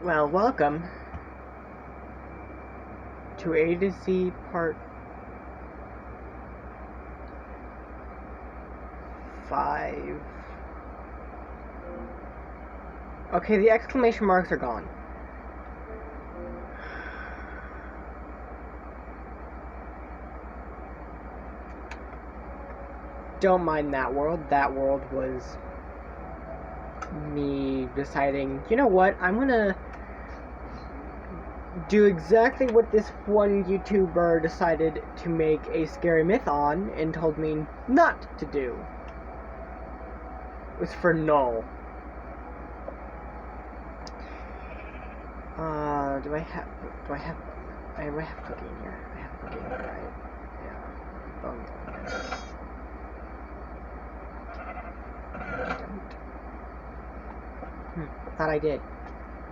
Well, welcome to A to Z Part 5. Okay, the exclamation marks are gone. Don't mind that world. That world was me deciding, you know what, I'm gonna do exactly what this one YouTuber decided to make a scary myth on and told me not to do. It was for null. Do I have cookie in here? I have cookie in here, right? Yeah. Bones. I don't. Thought I did.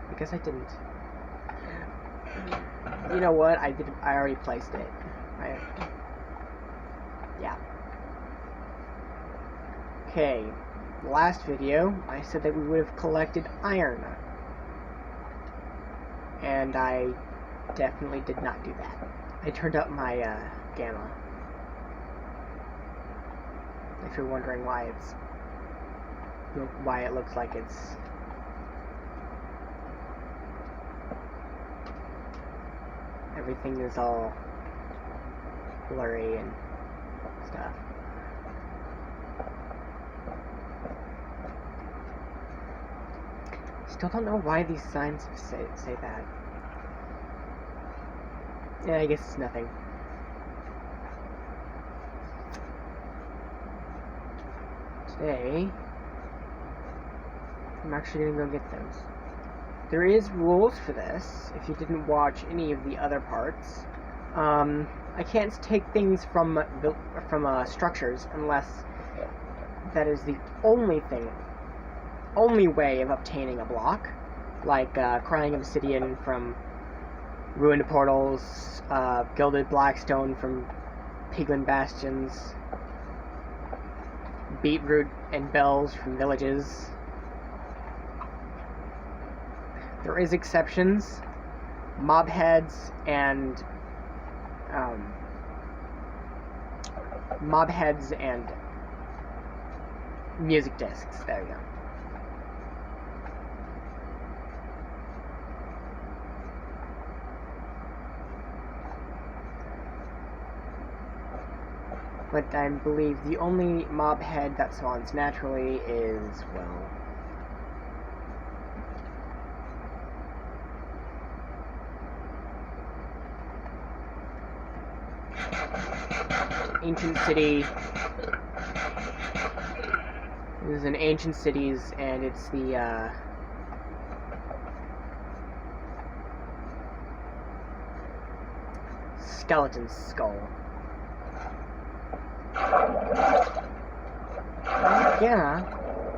I guess I didn't. You know what? I already placed it. Yeah. Okay. Last video, I said that we would have collected iron. And I definitely did not do that. I turned up my gamma. If you're wondering why it looks like it's everything is all blurry and stuff. Still don't know why these signs say that. Yeah, I guess it's nothing. Today, I'm actually gonna go get those. There is rules for this, if you didn't watch any of the other parts. I can't take things from structures unless that is the only way of obtaining a block, like crying obsidian from ruined portals, gilded blackstone from piglin bastions, beetroot and bells from villages. There is exceptions, mob heads and music discs. There you go. But I believe the only mob head that spawns naturally is, well, ancient city. This is in ancient cities, and it's the skeleton skull. Yeah,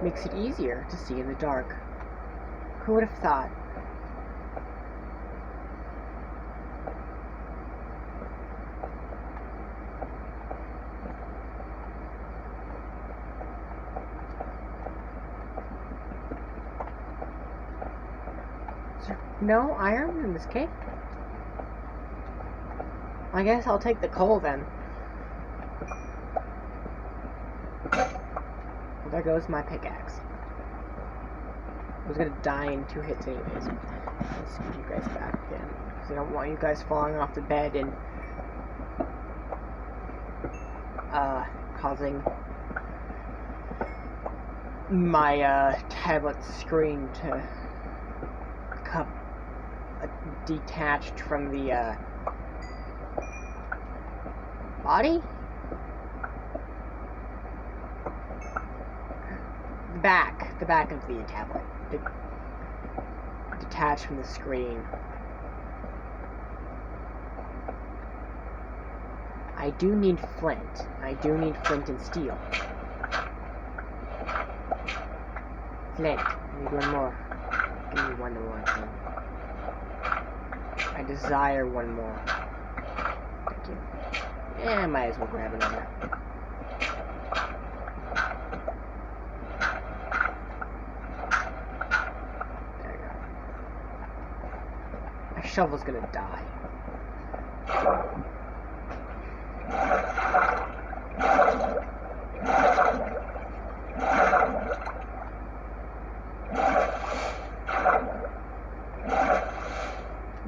makes it easier to see in the dark. Who would have thought? Is there no iron in this cave? I guess I'll take the coal then. Well, there goes my pickaxe. I was gonna die in 2 hits anyways. Let's get you guys back again, because I don't want you guys falling off the bed and causing my tablet screen to become detached from the body? The back of the tablet. Detached from the screen. I do need flint. I do need flint and steel. Flint. I need one more. Give me one more. I desire one more. Thank you. Yeah, I might as well grab another. There you go. shovel's gonna die.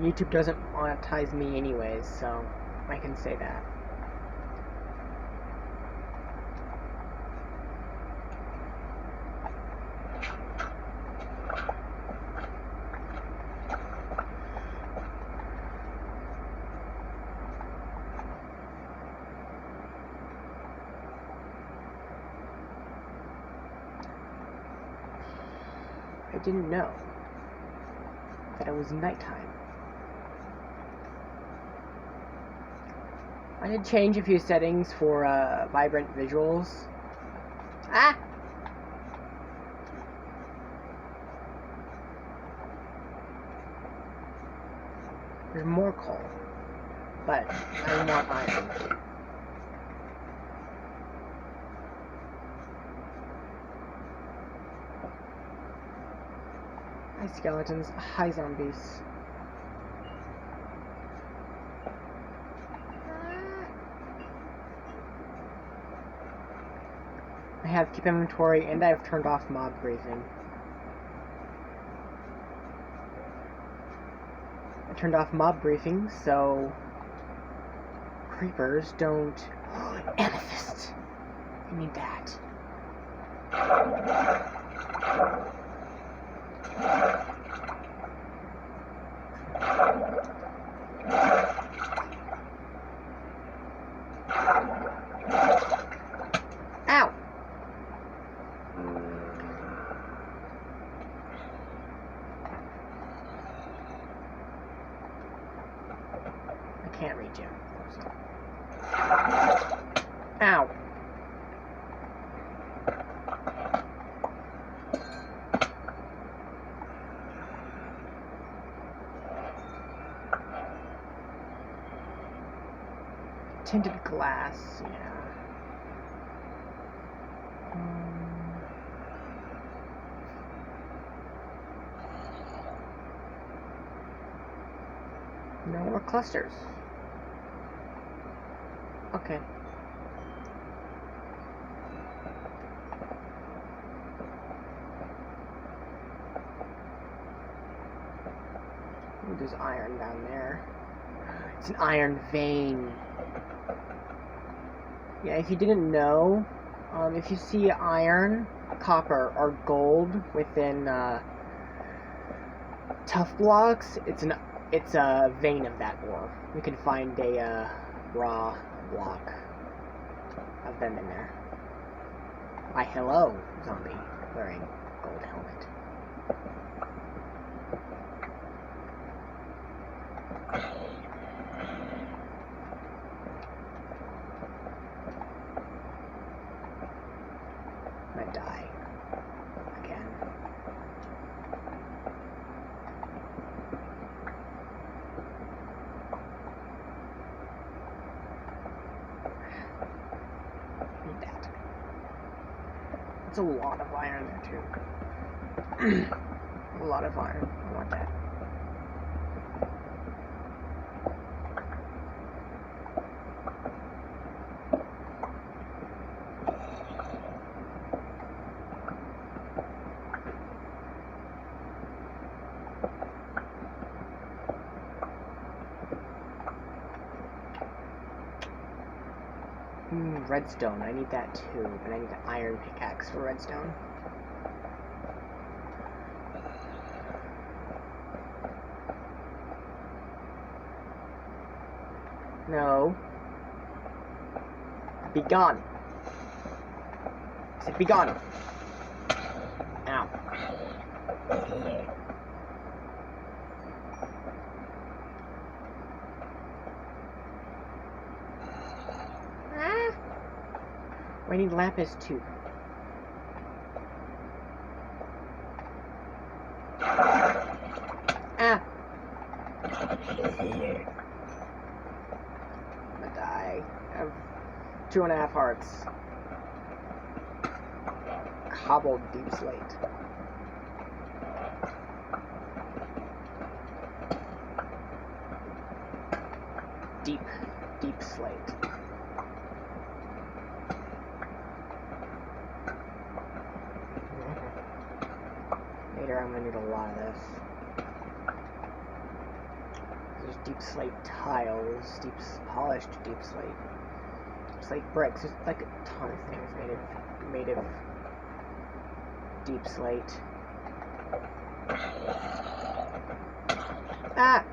YouTube doesn't monetize me anyways, so I can say that. I didn't know that it was nighttime. I did change a few settings for vibrant visuals. Ah! There's more coal, but I want iron. Hi skeletons, hi zombies. I have keep inventory and I've turned off mob briefing. I turned off mob briefing so creepers don't... Amethyst! I need that. Ow! I can't reach him. Ow! Tinted glass, yeah. No more clusters. Okay. Ooh, there's iron down there. It's an iron vein. Yeah, if you didn't know, if you see iron, copper, or gold within tough blocks, it's a vein of that ore. You can find a raw block of them in there. Why, hello, zombie wearing gold helmet. I'm gonna die again. Need that. It's a lot of iron there too. A lot of iron. I want that. Redstone, I need that too, but I need an iron pickaxe for redstone. No. Be gone. I said be gone. Ow. I need lapis too. Ah! I'm gonna die. I have 2.5 hearts. Cobbled deep slate. deep slate. Later I'm going to need a lot of this. There's deep slate tiles, polished deep slate bricks. There's like a ton of things made of deep slate. Ah!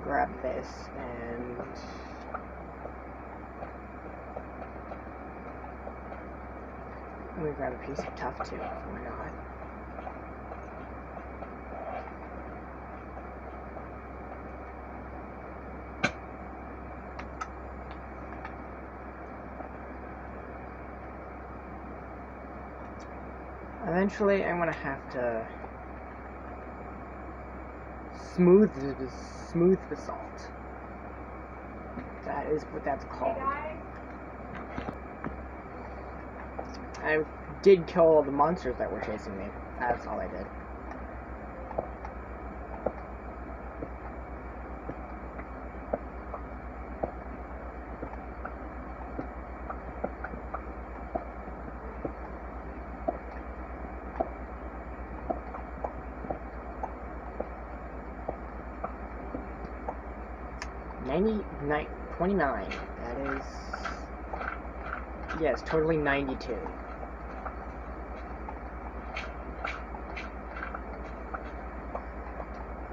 Grab this and let me grab a piece of tough too, why not? Eventually I'm gonna have to smooth basalt. That is what that's called. I did kill all the monsters that were chasing me. That's all I did. 29. That is... yes, totally 92.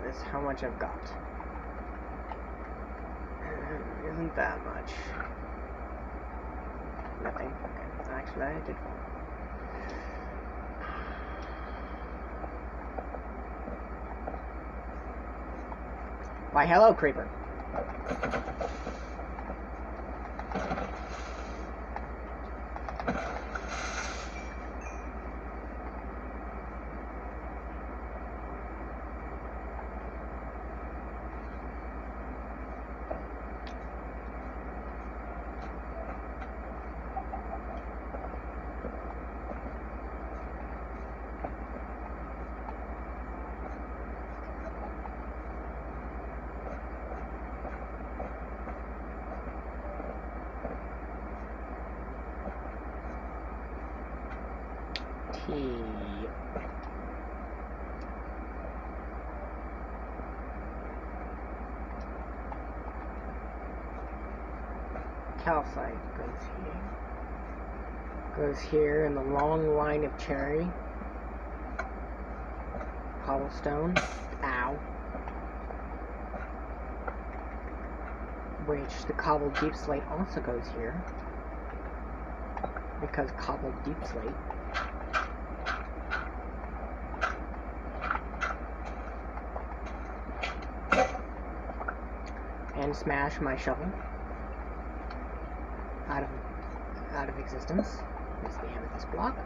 That's how much I've got. Isn't that much. Nothing. Okay. Actually, I did fall. Why, hello, creeper. Calcite goes here in the long line of cherry. Cobblestone. Ow. Which the cobbled deep slate also goes here. Because cobbled deep slate. And smash my shovel out of existence. That's the amethyst block.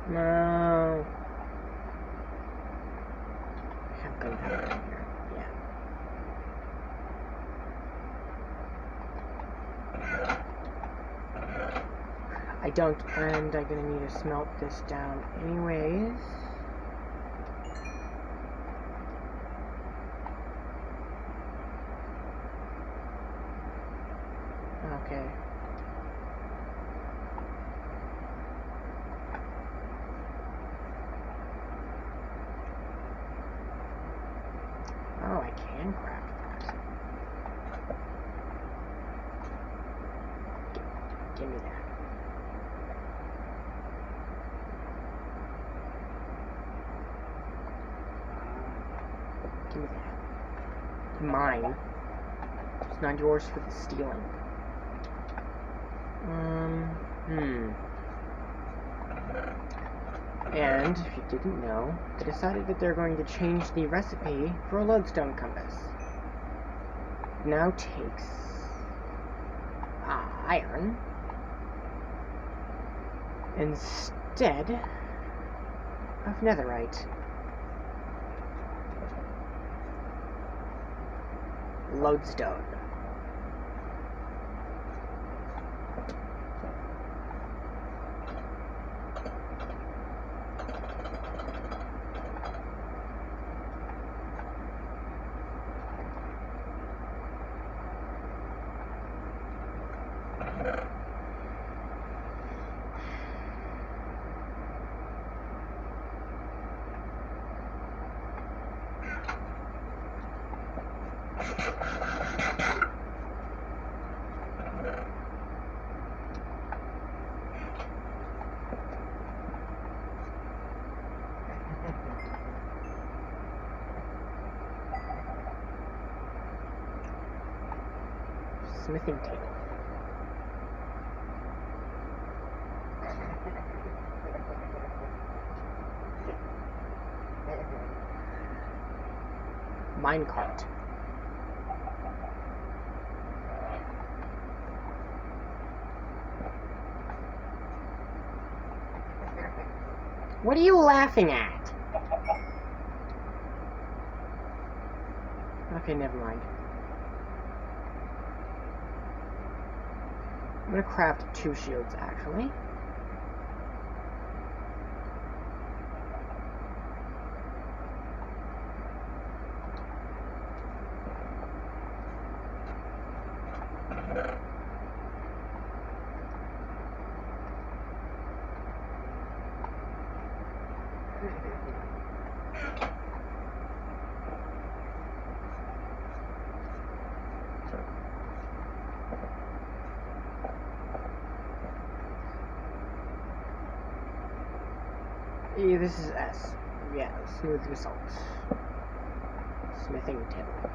No. I have gunpowder in here. Yeah. I don't, and I'm gonna need to smelt this down anyways. Okay. Oh, I can craft that. Give me that. Give me that. Mine. It's not yours for the stealing. And, if you didn't know, they decided that they're going to change the recipe for a lodestone compass. It now takes iron instead of netherite. Lodestone. Smithing table. Minecart. What are you laughing at? Okay, never mind. I'm gonna craft 2 shields, actually. Yeah, this is S. Yeah, smooth results. Smithing table.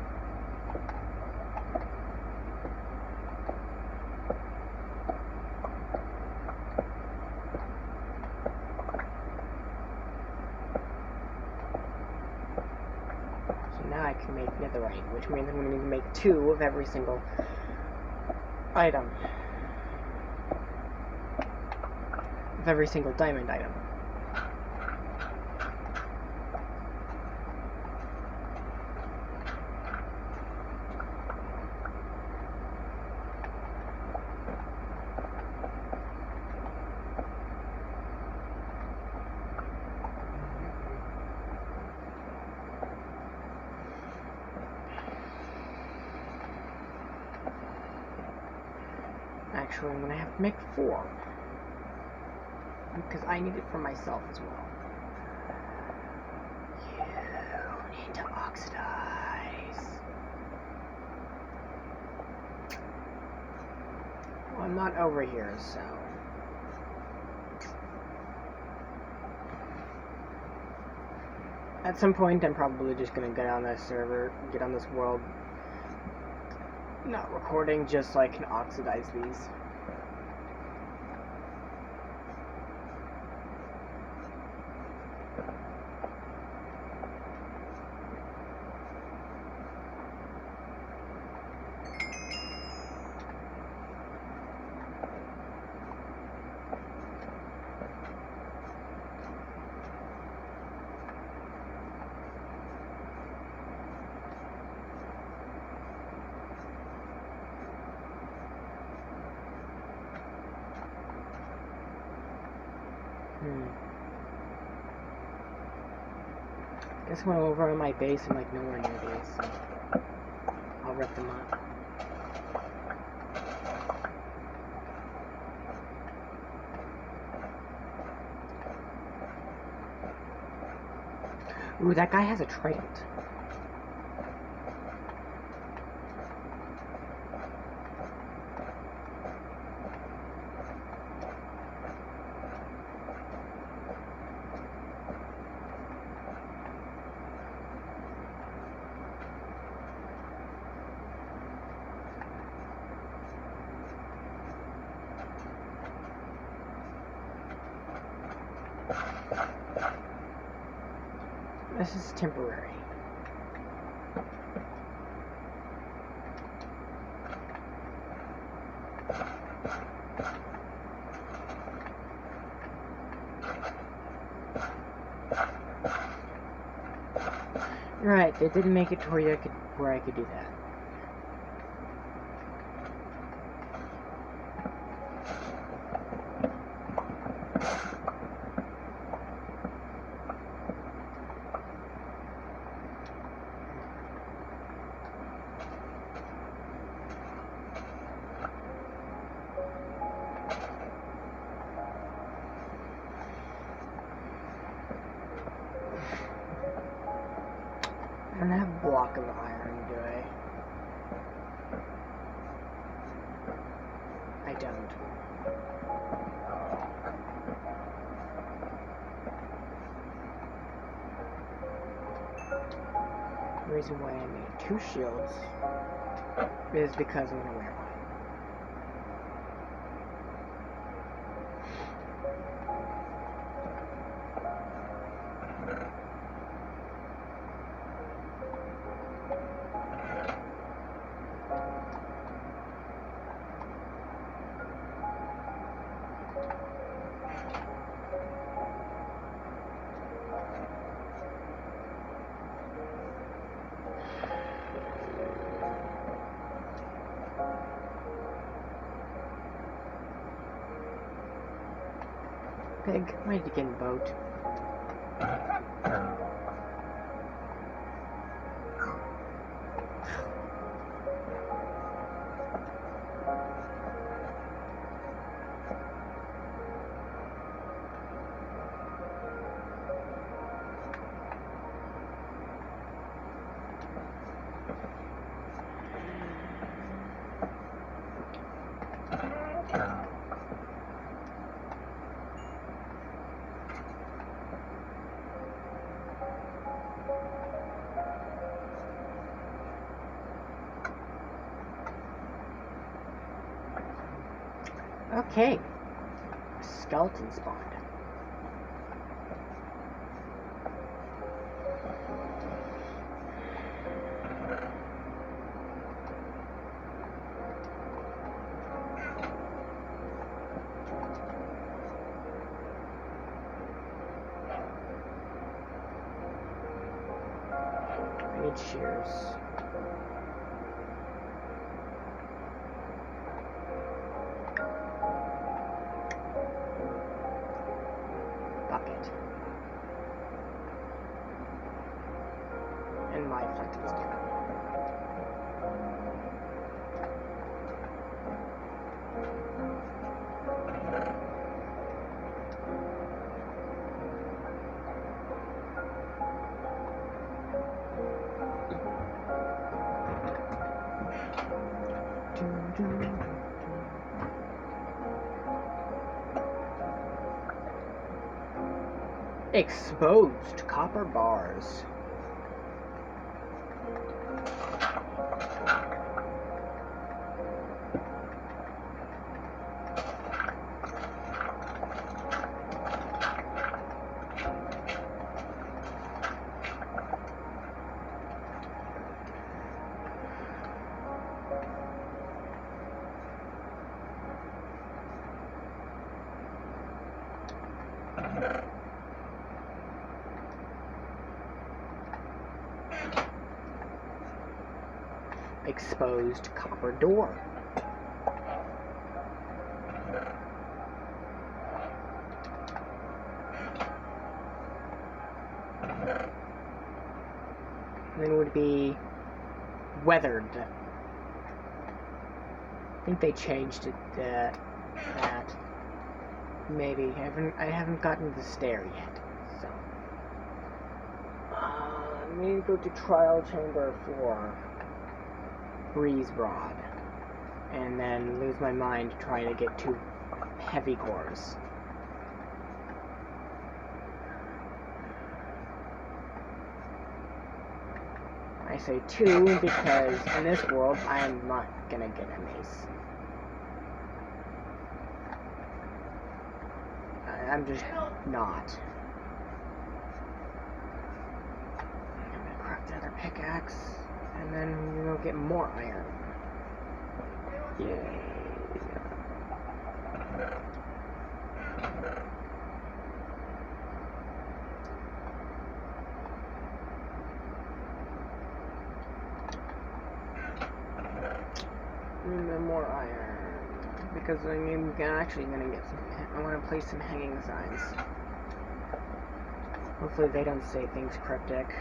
So now I can make netherite, which means I'm going to need to make 2 of every single item. Of every single diamond item. Actually, I'm gonna have to make 4. Because I need it for myself as well. You need to oxidize. Well, I'm not over here, so... At some point, I'm probably just gonna get on this server, get on this world, not recording, just so I can oxidize these. Guess when I'm over on my base, I'm like nowhere near these, so I'll rip them up. Ooh, that guy has a trident. This is temporary. Right, they didn't make it to where I could do that. I don't have a block of iron, do I? I don't. The reason why I made 2 shields is because I'm gonna wear one. Pig, why did you get in the boat? Okay. Skeleton spawned. I need shears. Bucket. And my flint stick. Exposed copper bars. Exposed copper door. Then would be weathered. I think they changed it that maybe I haven't gotten to the stair yet. So let me go to trial chamber for breeze rod, and then lose my mind trying to get 2 heavy cores. I say 2 because in this world I am not gonna get a mace. I'm just not. pickaxe, and then we'll get more iron. Yay. And then more iron. Because I'm actually gonna get some. I want to place some hanging signs. Hopefully they don't say things cryptic.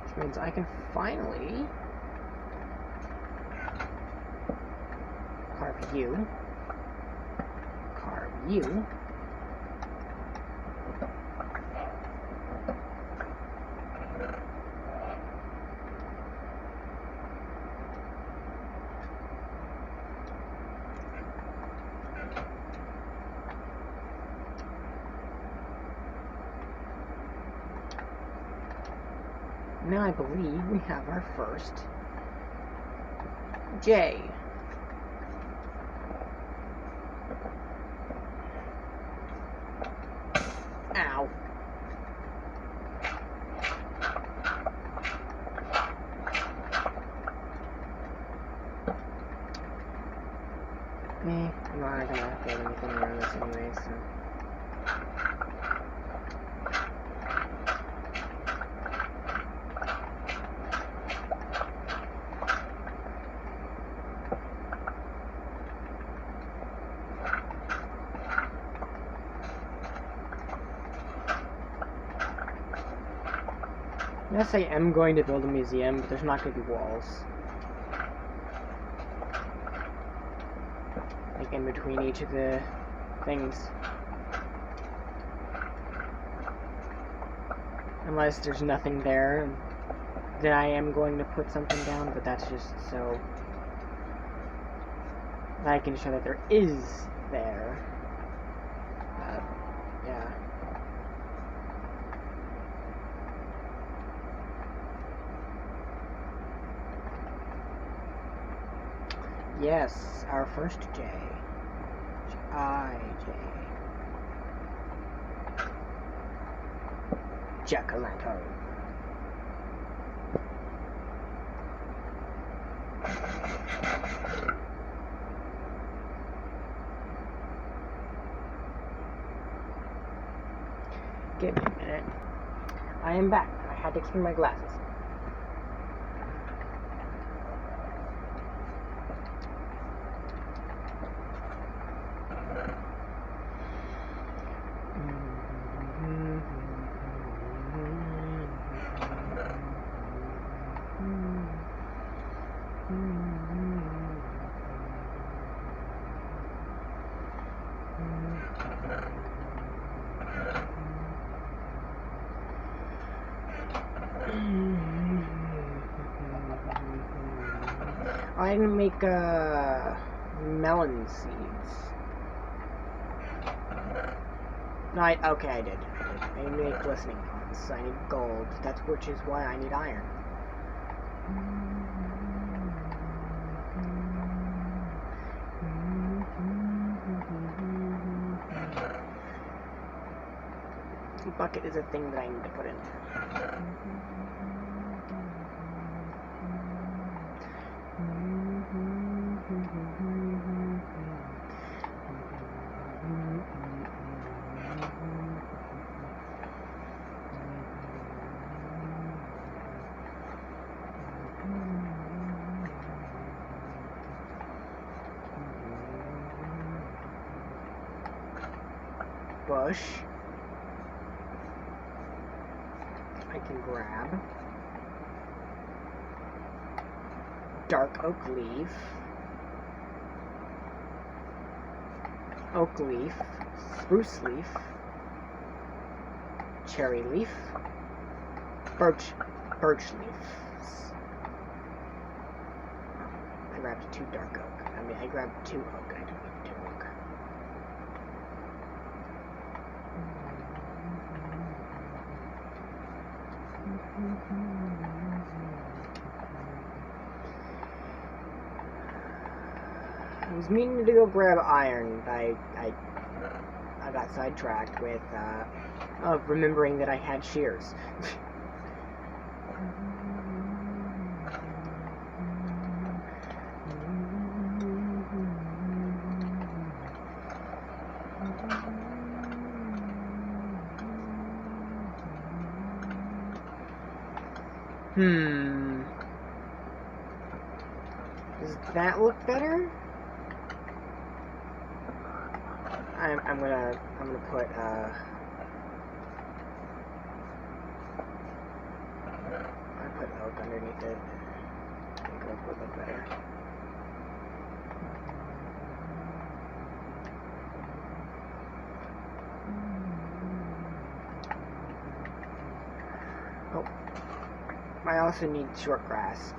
Which means I can finally carve you. Carve you. Now I believe we have our first J. Ow. I'm not gonna build anything around this anyway, so. Yes, I am going to build a museum, but there's not going to be walls. Like in between each of the things. Unless there's nothing there, then I am going to put something down, but that's just so that I can show that there is there. Yeah. Yes, our first J. J. Jack-o'-lantern. Give me a minute. I am back. I had to clean my glasses. I didn't make melon seeds. No, okay, I did. I made glistening pots. I need gold. Which is why I need iron. Bucket is a thing that I need to put in there. Bush. I can grab dark oak leaf, spruce leaf, cherry leaf, birch leaves. I grabbed 2 dark oak. I grabbed 2 oak. I don't need 2 oak. was meaning to go grab iron, but I got sidetracked with remembering that I had shears. Does that look better? I'm gonna put I put oak underneath it. I think oak would look better. Oh, I also need short grass.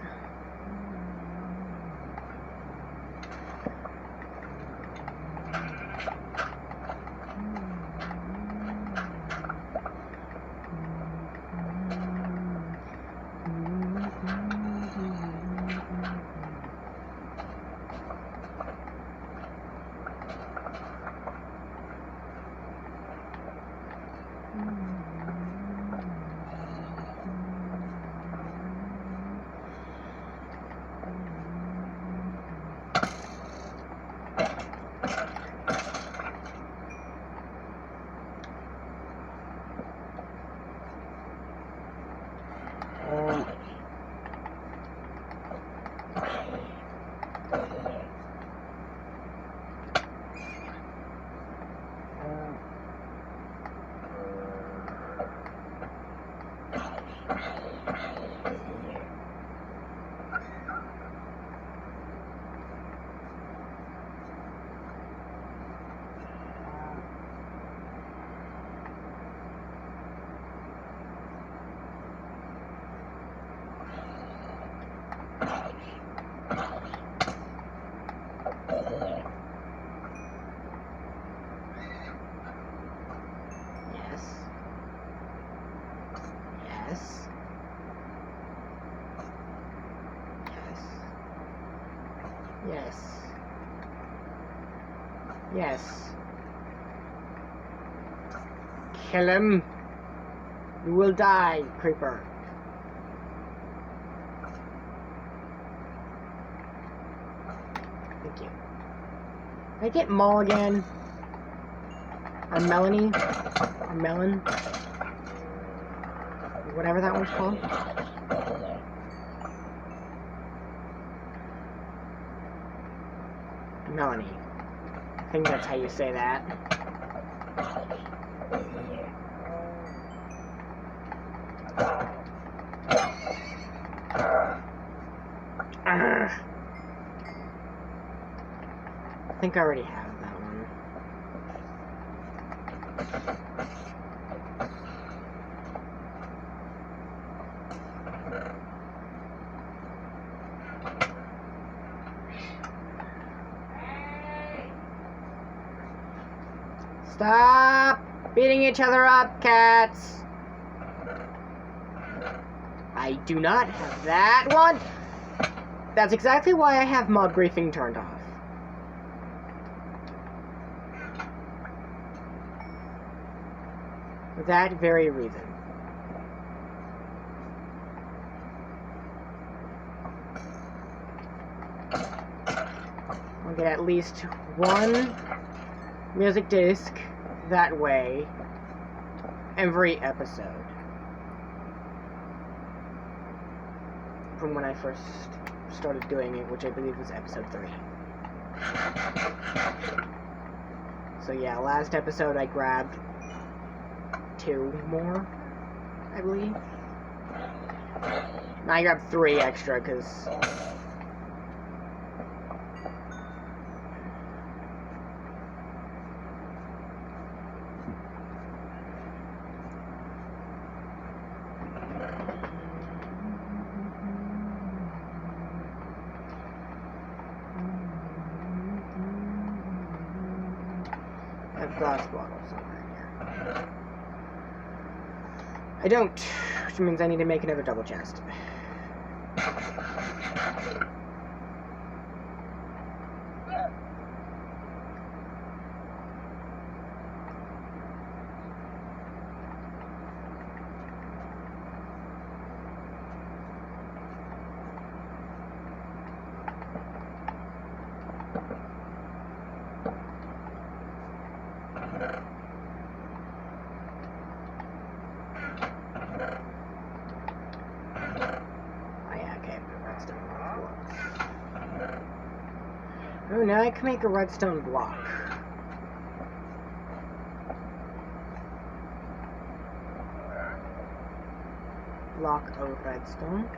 Yes. Yes. Kill him. You will die, creeper. Thank you. Can I get Maul again? Or Melanie? Or Melon? Whatever that one's called. Melanie. I think that's how you say that. I think I already have that one. Stop beating each other up, cats! I do not have that one! That's exactly why I have mob briefing turned off. For that very reason. I'll get at least one music disc that way every episode. From when I first started doing it, which I believe was episode 3. So yeah, last episode I grabbed 2 more, I believe. Now I grabbed 3 extra, because I have glass bottles somewhere here. I don't, which means I need to make another double chest. now I can make a redstone block. Block of redstone.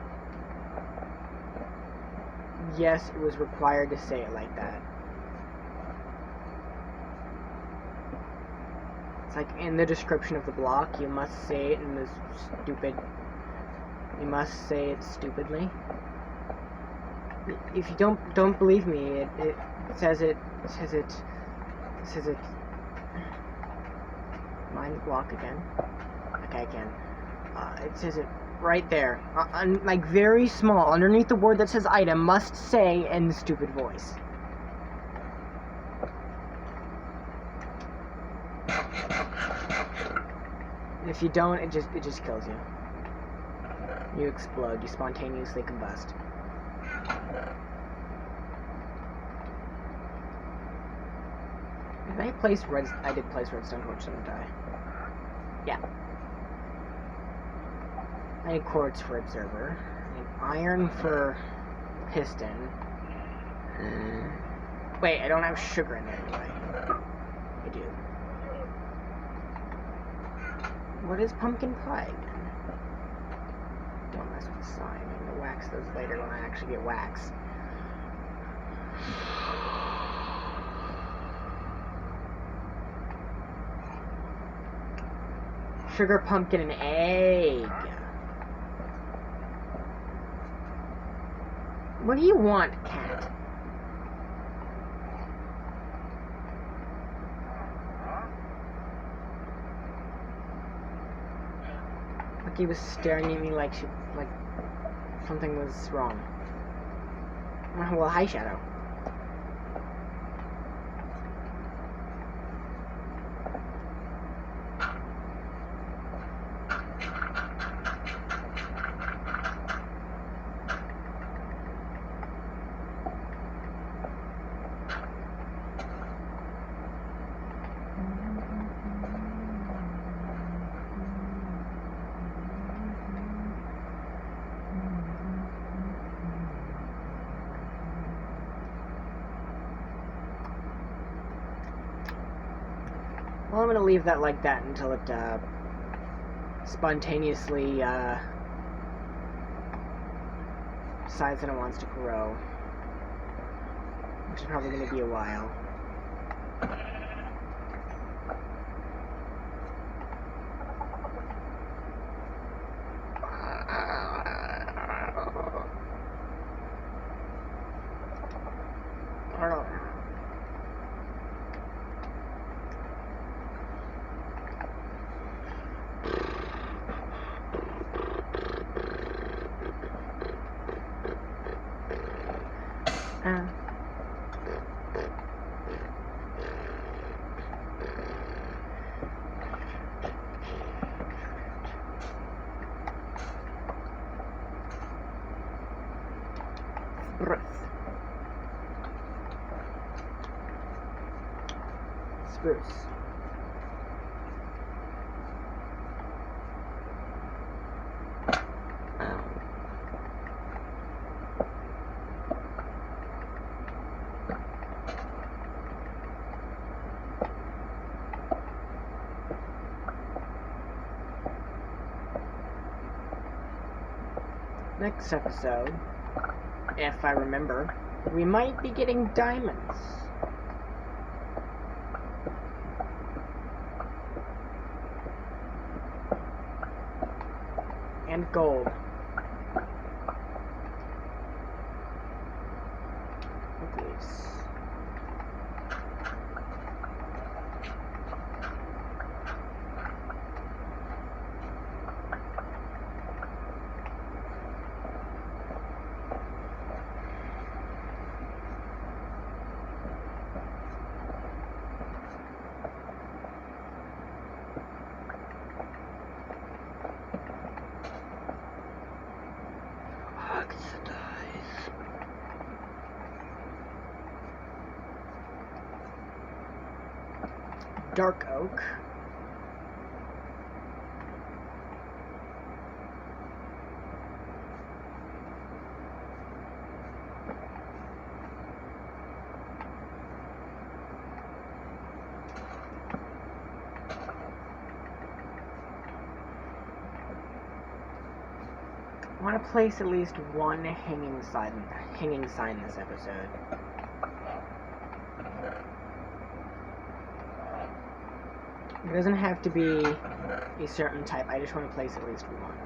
Yes, it was required to say it like that. It's like in the description of the block, you must say it in this stupid... You must say it stupidly. If you don't believe me, it says it... Mind the block again. Okay, again. It says it right there. Like very small, underneath the word that says item, must say in the stupid voice. If you don't, it just kills you. You explode. You spontaneously combust. Did I place I did place redstone torch, didn't I? Yeah. I need quartz for observer. I need iron for piston. Wait, I don't have sugar in there, do I? I do. What is pumpkin pie again? Don't mess with the slime. I'm gonna wax those later when I actually get wax. Sugar, pumpkin, and egg. What do you want, cat? Like he was staring at me like something was wrong. Well, hi, Shadow. Well, I'm gonna leave that like that until it spontaneously decides that it wants to grow, which is probably gonna be a while. Spruce. Next episode, if I remember, we might be getting diamonds. And gold. Look at these. Dark oak. I want to place at least one hanging sign this episode. It doesn't have to be a certain type, I just want to place at least one.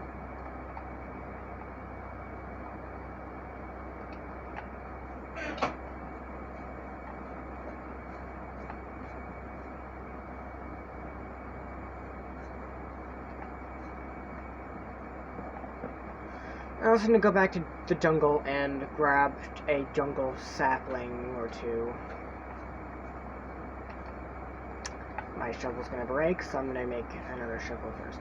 I also need to go back to the jungle and grab a jungle sapling or two. My shovel's gonna break, so I'm gonna make another shovel first.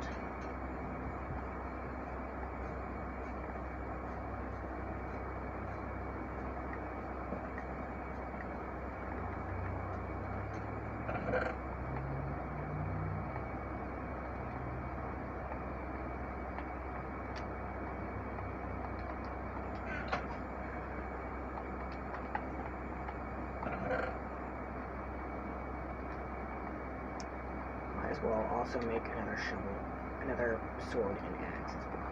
Might as well also make another shovel, another sword and axe as well.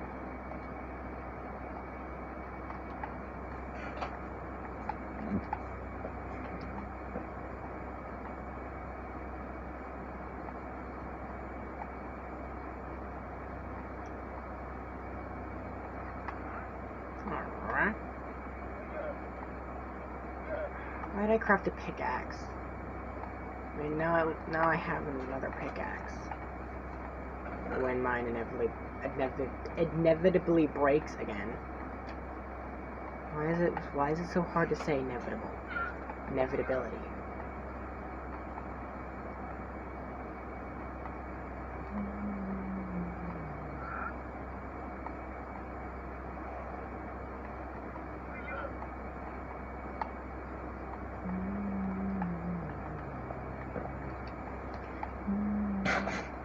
Alright. Why did I craft a pickaxe? I mean, now I have another pickaxe. When mine inevitably breaks again. Why is it so hard to say inevitable? Inevitability.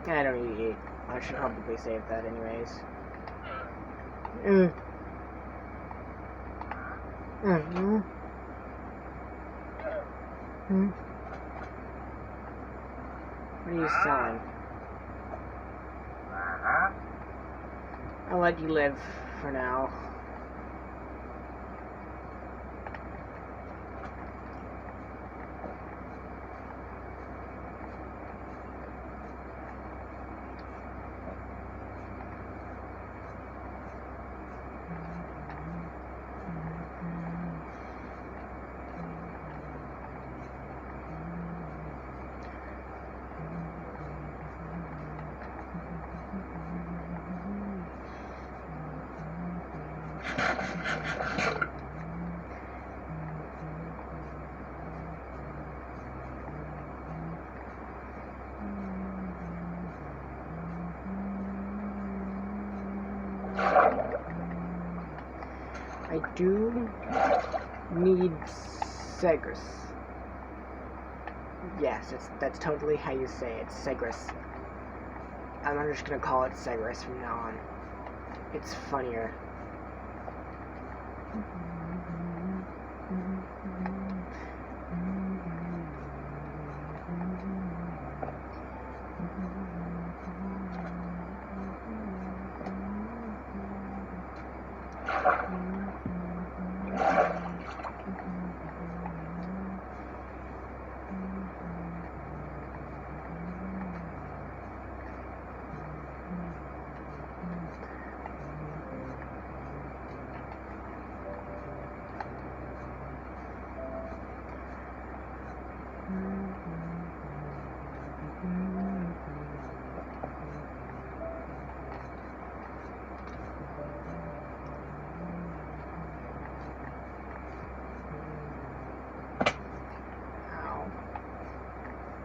I don't need to eat. I should probably save that anyways. What are you selling? I'll let you live for now. I do need Segris. Yes, that's totally how you say it, Segris. I'm just gonna call it Segris from now on. It's funnier.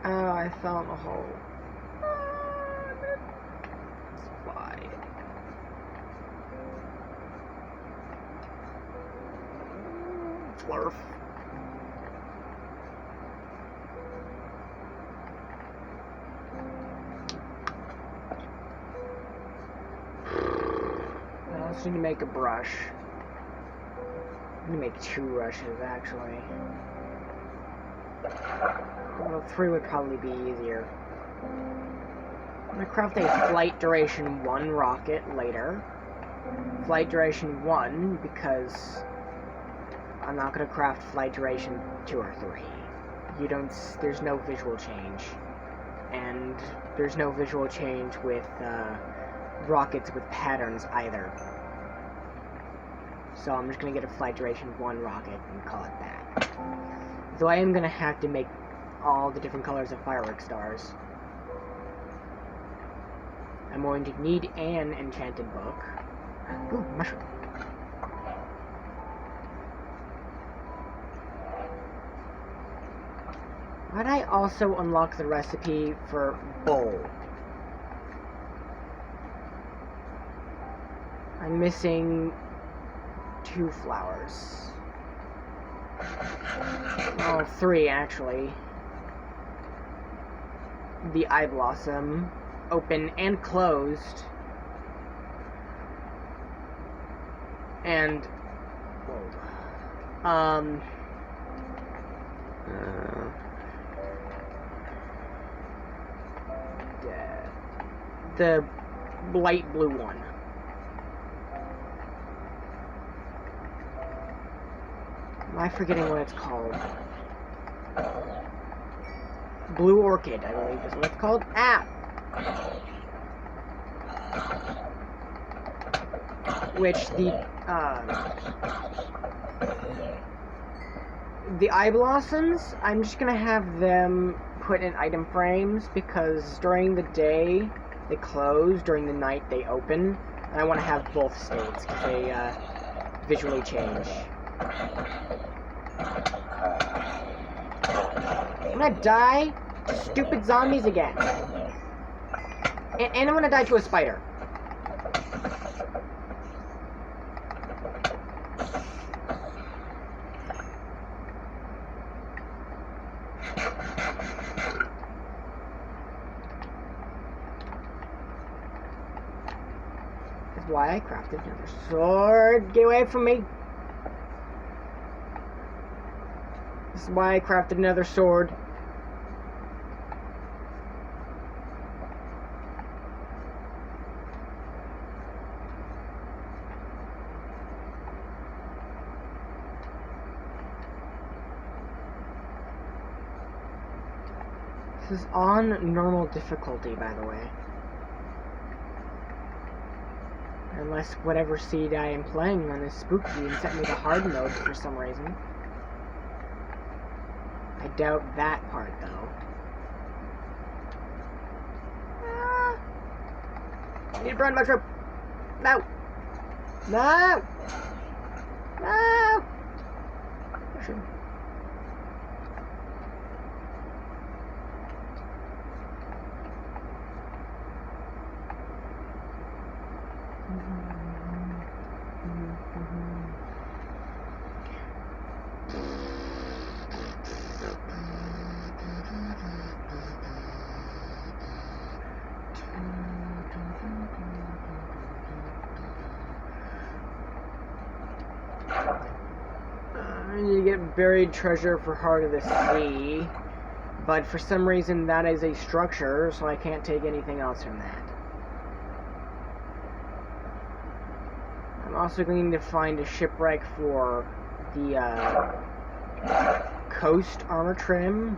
Oh, I fell in a hole. Let's fly. Flurf. I also need to make a brush. I'm gonna make 2 rushes, actually. Well, 3 would probably be easier. I'm gonna craft a flight duration 1 rocket later. flight duration 1 because I'm not going to craft flight duration 2 or 3. There's no visual change. And there's no visual change with rockets with patterns either. So I'm just going to get a flight duration 1 rocket and call it that. Though I am going to have to make all the different colors of firework stars. I'm going to need an enchanted book. Ooh, mushroom. Might I also unlock the recipe for bowl? I'm missing 2 flowers. Oh, 3 actually. The eye blossom, open and closed. And the light blue one. Am I forgetting what it's called? Blue orchid, I believe is what it's called. Ah! Which the eye blossoms, I'm just gonna have them put in item frames because during the day they close, during the night they open, and I want to have both states because they visually change. I'm gonna die to stupid zombies again, and I'm gonna die to a spider. Why I crafted another sword. Get away from me. This is why I crafted another sword. This is on normal difficulty, by the way. Unless whatever seed I am playing on is spooky and set me to hard mode for some reason. I doubt that part, though. Ah. I need to burn mushroom. No! No! No! Mushroom. You get buried treasure for Heart of the Sea, but for some reason that is a structure, so I can't take anything else from that. I'm also going to find a shipwreck for the coast armor trim.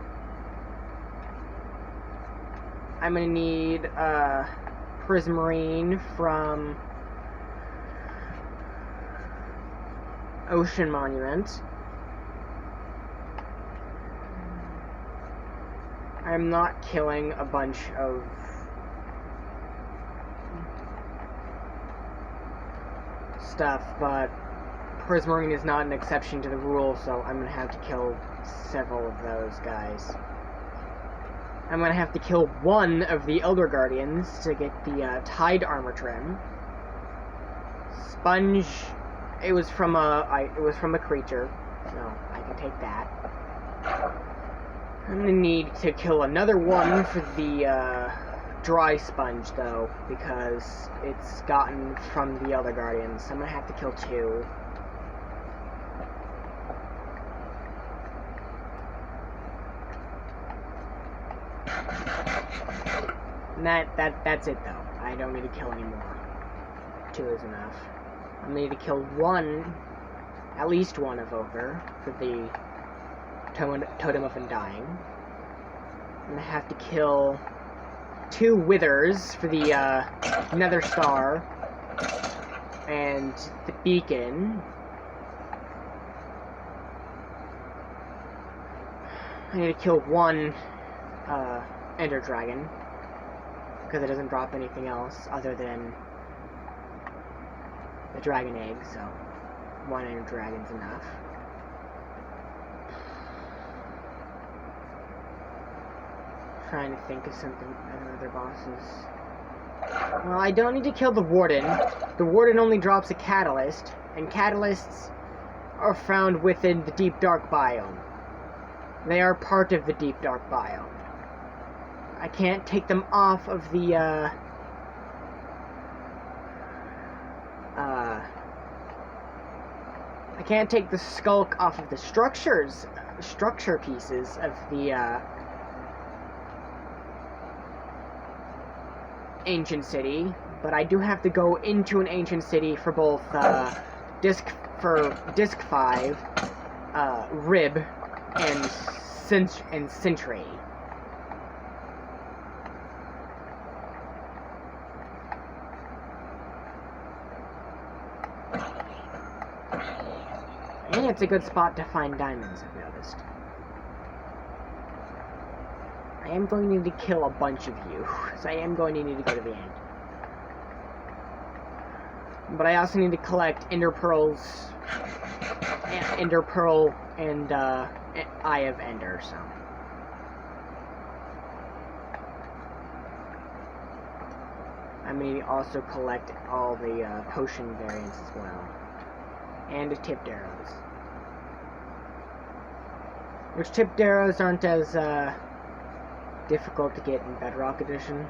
I'm going to need prismarine from Ocean Monument. I'm not killing a bunch of stuff, but prismarine is not an exception to the rule, so I'm gonna have to kill several of those guys. I'm gonna have to kill one of the Elder Guardians to get the Tide armor trim. Sponge, it was from a creature, so I can take that. I'm gonna need to kill another one for the dry sponge, though, because it's gotten from the Elder Guardians. So I'm gonna have to kill 2. And that's it, though. I don't need to kill any more. 2 is enough. I'm gonna need to kill one, at least one evoker for the Totem of Undying. I'm gonna have to kill 2 withers for the Nether Star and the beacon. I need to kill 1 Ender Dragon because it doesn't drop anything else other than the dragon egg, so 1 Ender Dragon's enough. Trying to think of something other bosses. Well, I don't need to kill the Warden. The Warden only drops a catalyst, and catalysts are found within the Deep Dark biome. They are part of the Deep Dark biome. I can't take them off of the I can't take the skulk off of the structure pieces of the ancient city, but I do have to go into an ancient city for both disc 5, rib, and sentry. And it's a good spot to find diamonds, I've noticed. I am going to need to kill a bunch of you, so I am going to need to go to the end. But I also need to collect Ender Pearls, Ender Pearl, and Eye of Ender, so. I may also collect all the potion variants as well. And the tipped arrows. Which tipped arrows aren't as difficult to get in Bedrock Edition.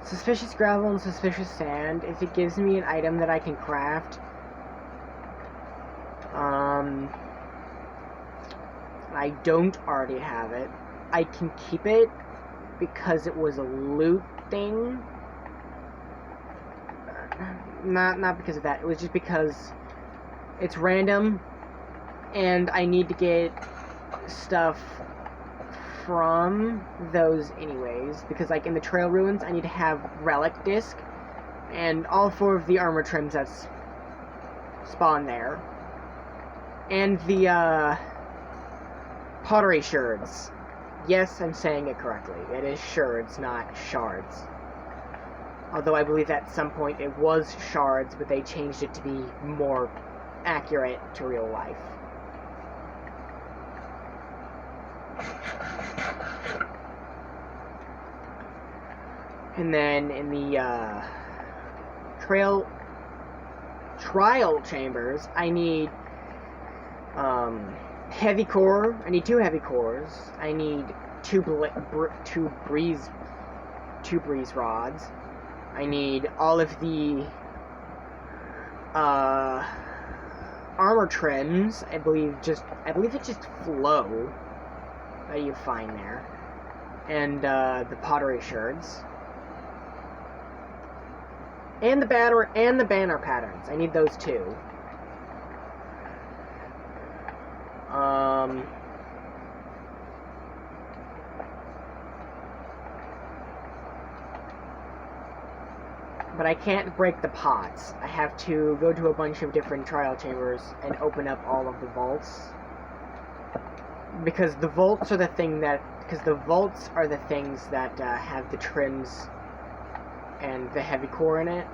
Suspicious gravel and suspicious sand. If it gives me an item that I can craft, I don't already have it. I can keep it because it was a loot thing. Not because of that. It was just because it's random, and I need to get stuff from those anyways, because like in the Trail Ruins I need to have Relic Disc and all 4 of the armor trims that's spawn there, and the pottery shards. Yes, I'm saying it correctly. It is shards, not shards. Although I believe at some point it was shards, but they changed it to be more accurate to real life. And then in the trial chambers, I need heavy core. I need 2 heavy cores. I need 2 breeze rods. I need all of the armor trims. I believe it's just flow that you find there, and the pottery shards, and the banner patterns. I need those too. But I can't break the pots. I have to go to a bunch of different trial chambers and open up all of the vaults. Because the vaults are the things that have the trims and the heavy core in it.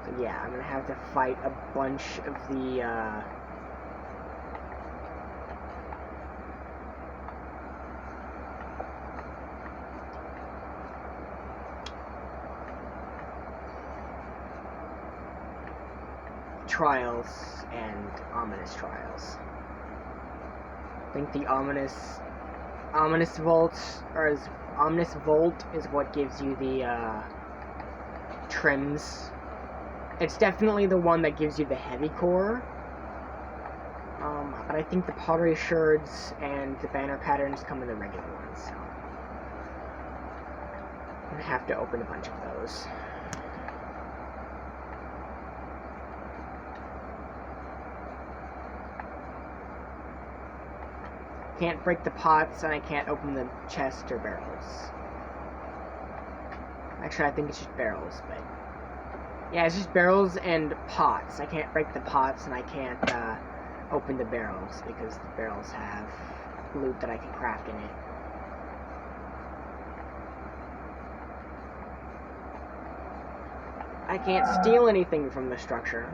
So yeah, I'm gonna have to fight a bunch of the trials and ominous trials. I think the ominous vault is what gives you the trims. It's definitely the one that gives you the heavy core, But I think the pottery sherds and the banner patterns come in the regular ones, so I'm gonna have to open a bunch of those. Can't break the pots, and I can't open the chest or barrels. Actually, I think it's just barrels, but yeah, it's just barrels and pots. I can't break the pots, and I can't open the barrels because the barrels have loot that I can craft in it. I can't steal anything from the structure.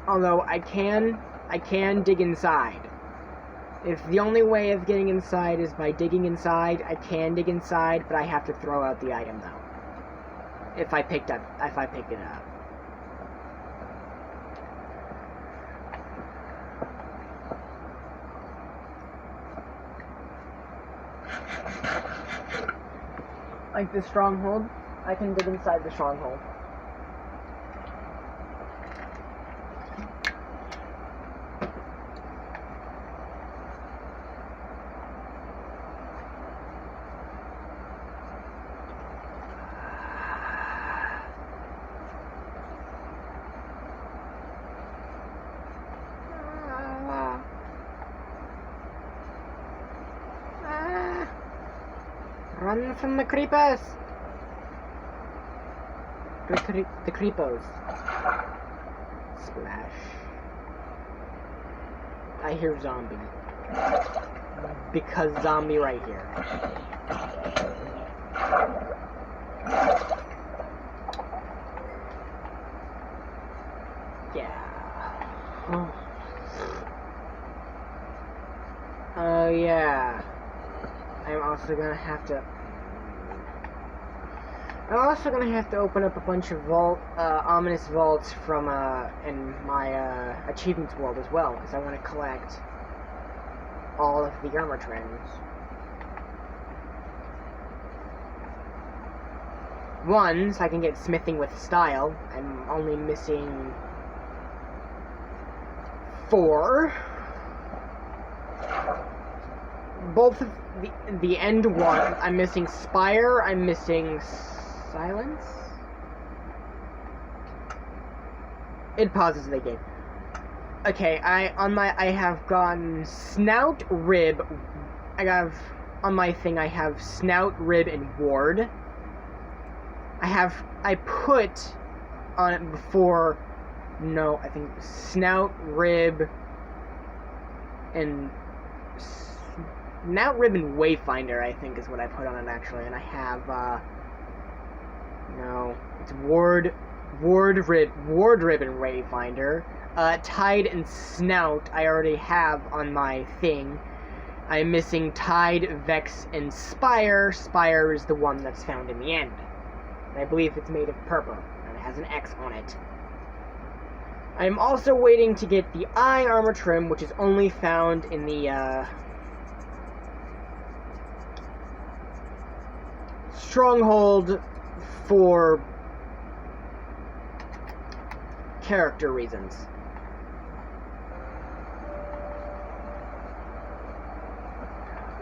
Although I can dig inside. If the only way of getting inside is by digging inside, I can dig inside, but I have to throw out the item though. If I picked it up. Like the stronghold, I can dig inside the stronghold. Run from the creepers! The creepos. Splash. I hear zombie. Because zombie right here. Yeah. Oh yeah. I'm also gonna have to open up a bunch of ominous vaults from in my achievements world as well, because I want to collect all of the armor trims. One, so I can get smithing with style. I'm only missing 4. Both of the end one, I'm missing Spire, I'm missing Silence? It pauses the game. Okay, I have gotten Snout, Rib. On my thing, I have Snout, Rib, and Ward. I put on it before, no, I think Snout, Rib, and Snout, Rib, and Wayfinder, I think, is what I put on it, actually. And I have, no, it's Ward, Rib, and Wayfinder. Tide and Snout I already have on my thing. I'm missing Tide, Vex, and Spire. Spire is the one that's found in the end. And I believe it's made of purple, and it has an X on it. I'm also waiting to get the eye armor trim, which is only found in the, stronghold for character reasons.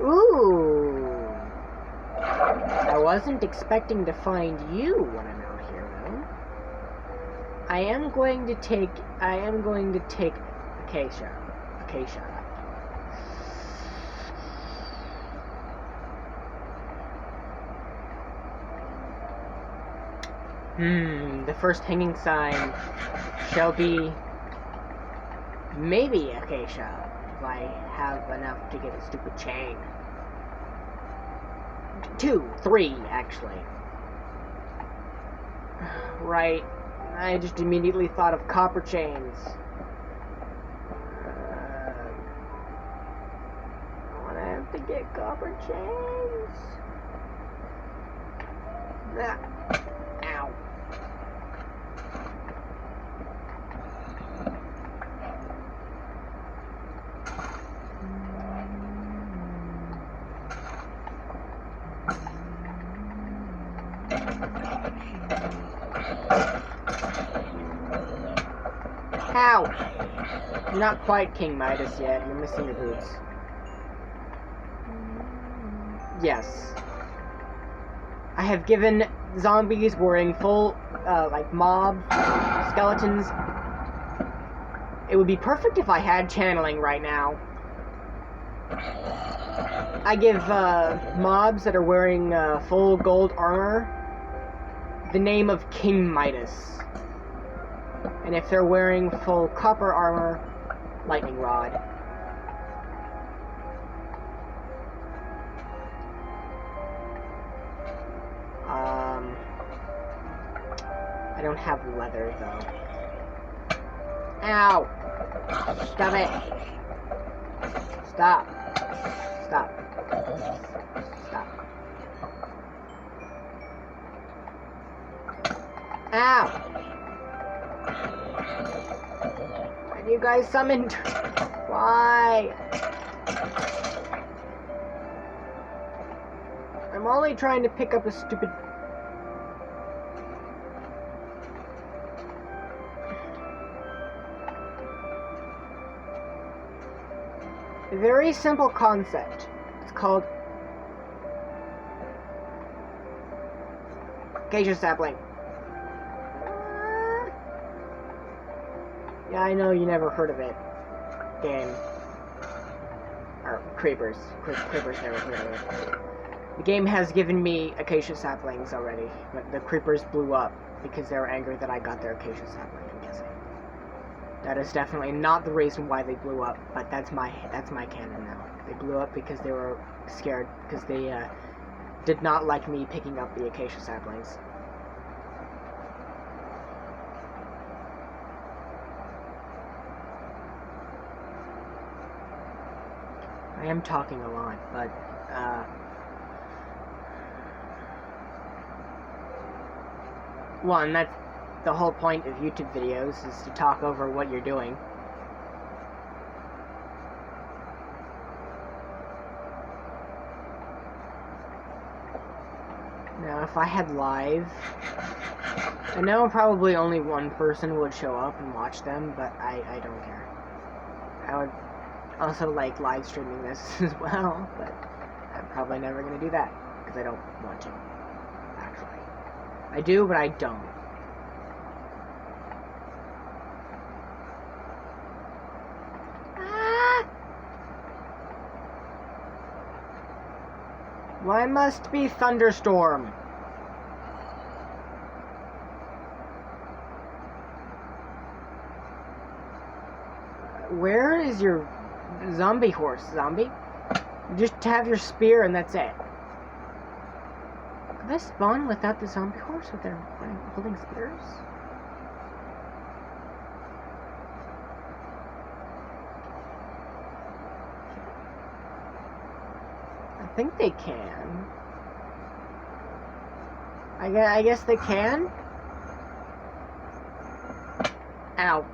Ooh. I wasn't expecting to find you when I'm out here, though. I am going to take Acacia. The first hanging sign shall be maybe Acacia, if I have enough to get a stupid chain. 2, 3, actually. Right, I just immediately thought of copper chains. I wanna have to get copper chains. Ow. Ow! You're not quite King Midas yet. You're missing your boots. Yes. I have given zombies wearing full, like, mob skeletons. It would be perfect if I had channeling right now. I give, mobs that are wearing, full gold armor the name of King Midas. And if they're wearing full copper armor, Lightning Rod. I don't have leather, though. Ow! Stop it! Stop. Stop. Stop. Ow! And you guys summoned? Why? I'm only trying to pick up a stupid... A very simple concept. It's called acacia sapling. Yeah, I know you never heard of it. Game. Or creepers. Creepers never heard of it. The game has given me acacia saplings already, but the creepers blew up because they were angry that I got their acacia sapling, I'm guessing. That is definitely not the reason why they blew up, but that's my canon now. They blew up because they were scared, because they did not like me picking up the acacia saplings. I am talking a lot, but one, that's the whole point of YouTube videos, is to talk over what you're doing. Now, if I had live, I know probably only one person would show up and watch them, but I don't care. I would also like live streaming this as well, but I'm probably never going to do that, because I don't want to, actually. I do, but I don't. Why must be thunderstorm? Where is your zombie horse, zombie? You just have your spear and that's it. Could they spawn without the zombie horse if they're holding spears? I think they can. I guess they can? Ow.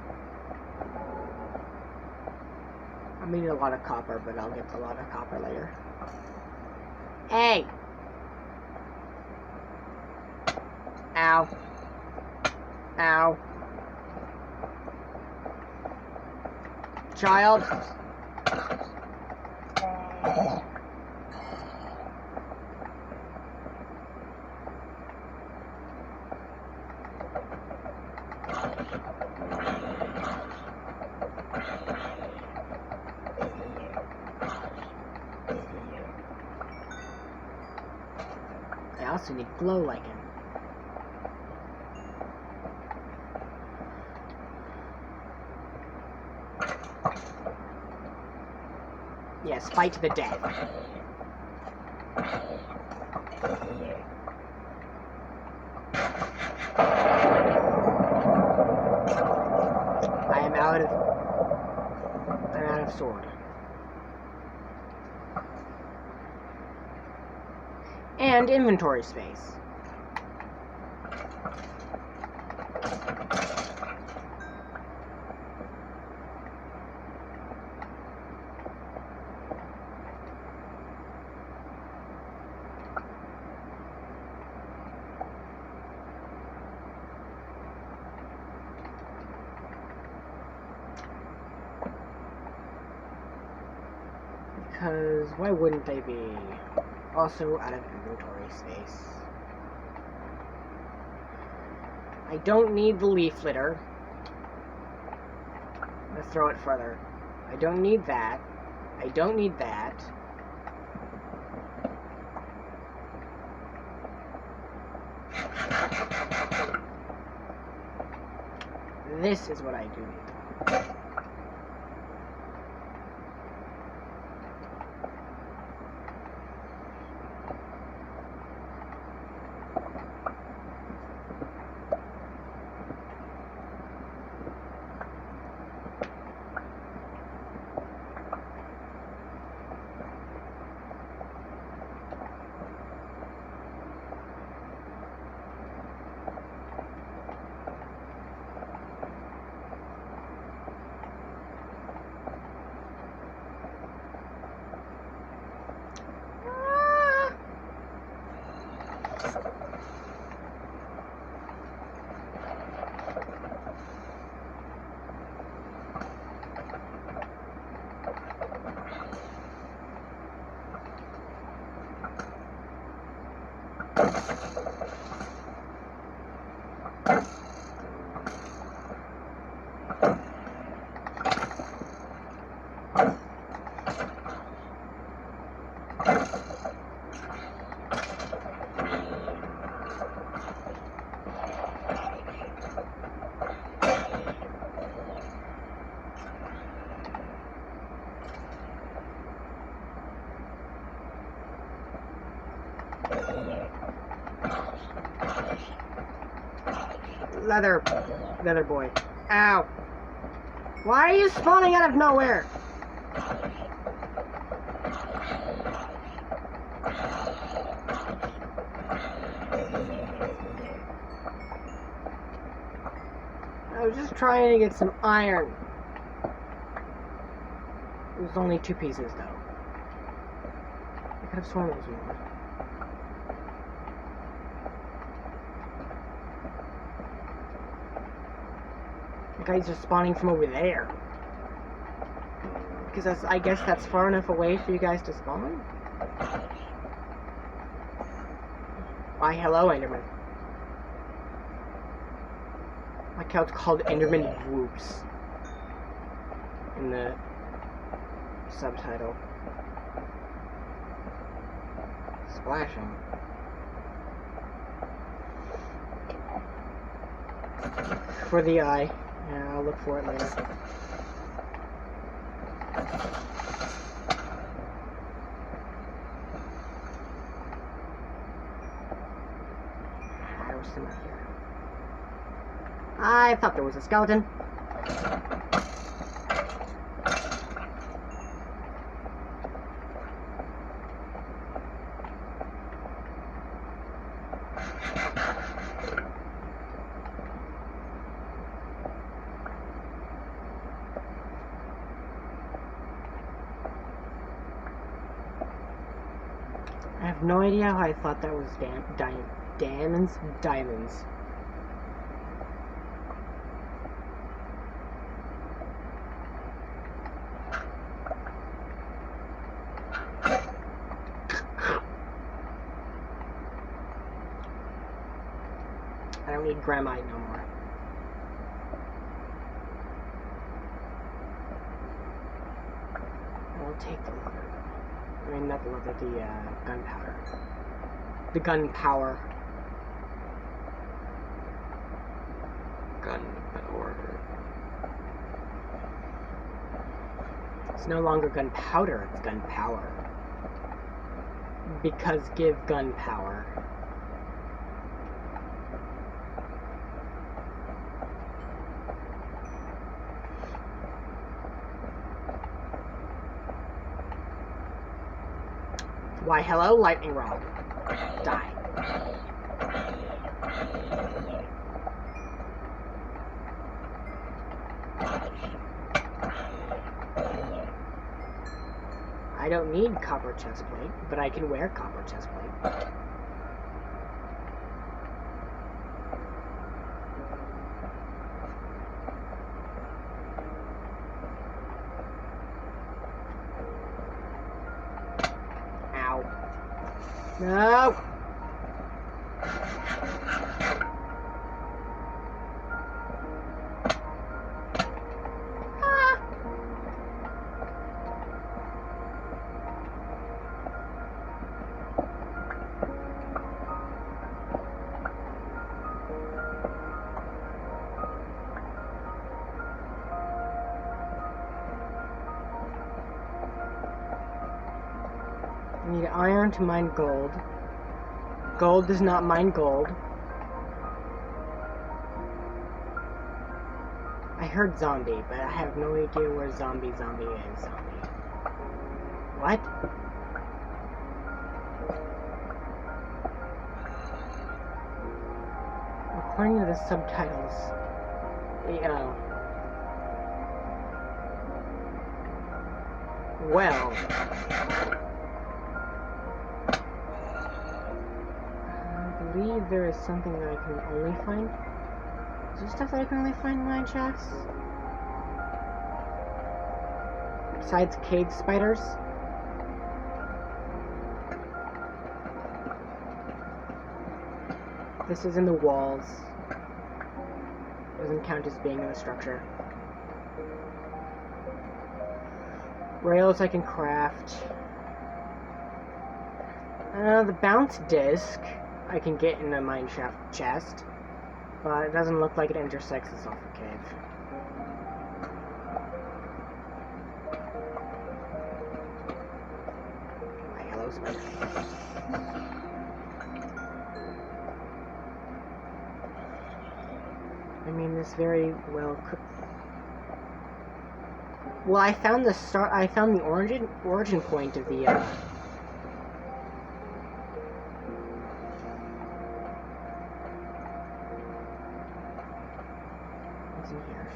I need a lot of copper, but I'll get a lot of copper later. Hey! Ow. Ow. Child. I also need glow lichen. Yes, fight to the death. I'm out of sword. And inventory space. because why wouldn't they be? Also out of inventory space. I don't need the leaf litter. Let's throw it further. I don't need that. I don't need that. This is what I do need. Leather boy. Ow. Why are you spawning out of nowhere? I was just trying to get some iron. It was only 2 pieces though. I could have sworn it was more. The guy's just spawning from over there. Because I guess that's far enough away for you guys to spawn? Why, hello, Enderman. Like how it's called Enderman Whoops in the subtitle. Splashing. For the eye. Yeah, I'll look for it later. I thought there was a skeleton. I have no idea how I thought that was diamonds. Diamonds. I don't need gramite no more. I'll take the leather. I mean, not the leather, the gunpowder. The gunpowder. Gunpowder. It's no longer gunpowder, it's gunpower. Because give gunpower. Why, hello, lightning rod. Die. I don't need copper chestplate, but I can wear copper chestplate. No! I need iron to mine gold. Gold does not mine gold. I heard zombie, but I have no idea where zombie is. What? According to the subtitles, well, I believe there is something that I can only find. Is there stuff that I can only find in mine shafts? Besides cave spiders? This is in the walls. Doesn't count as being in the structure. Rails I can craft. The bounce disc I can get in a mine shaft chest, but it doesn't look like it intersects the sulfur cave. My yellow spider. I mean, this very well could. Well, I found the start. I found the origin point of the. What's in here?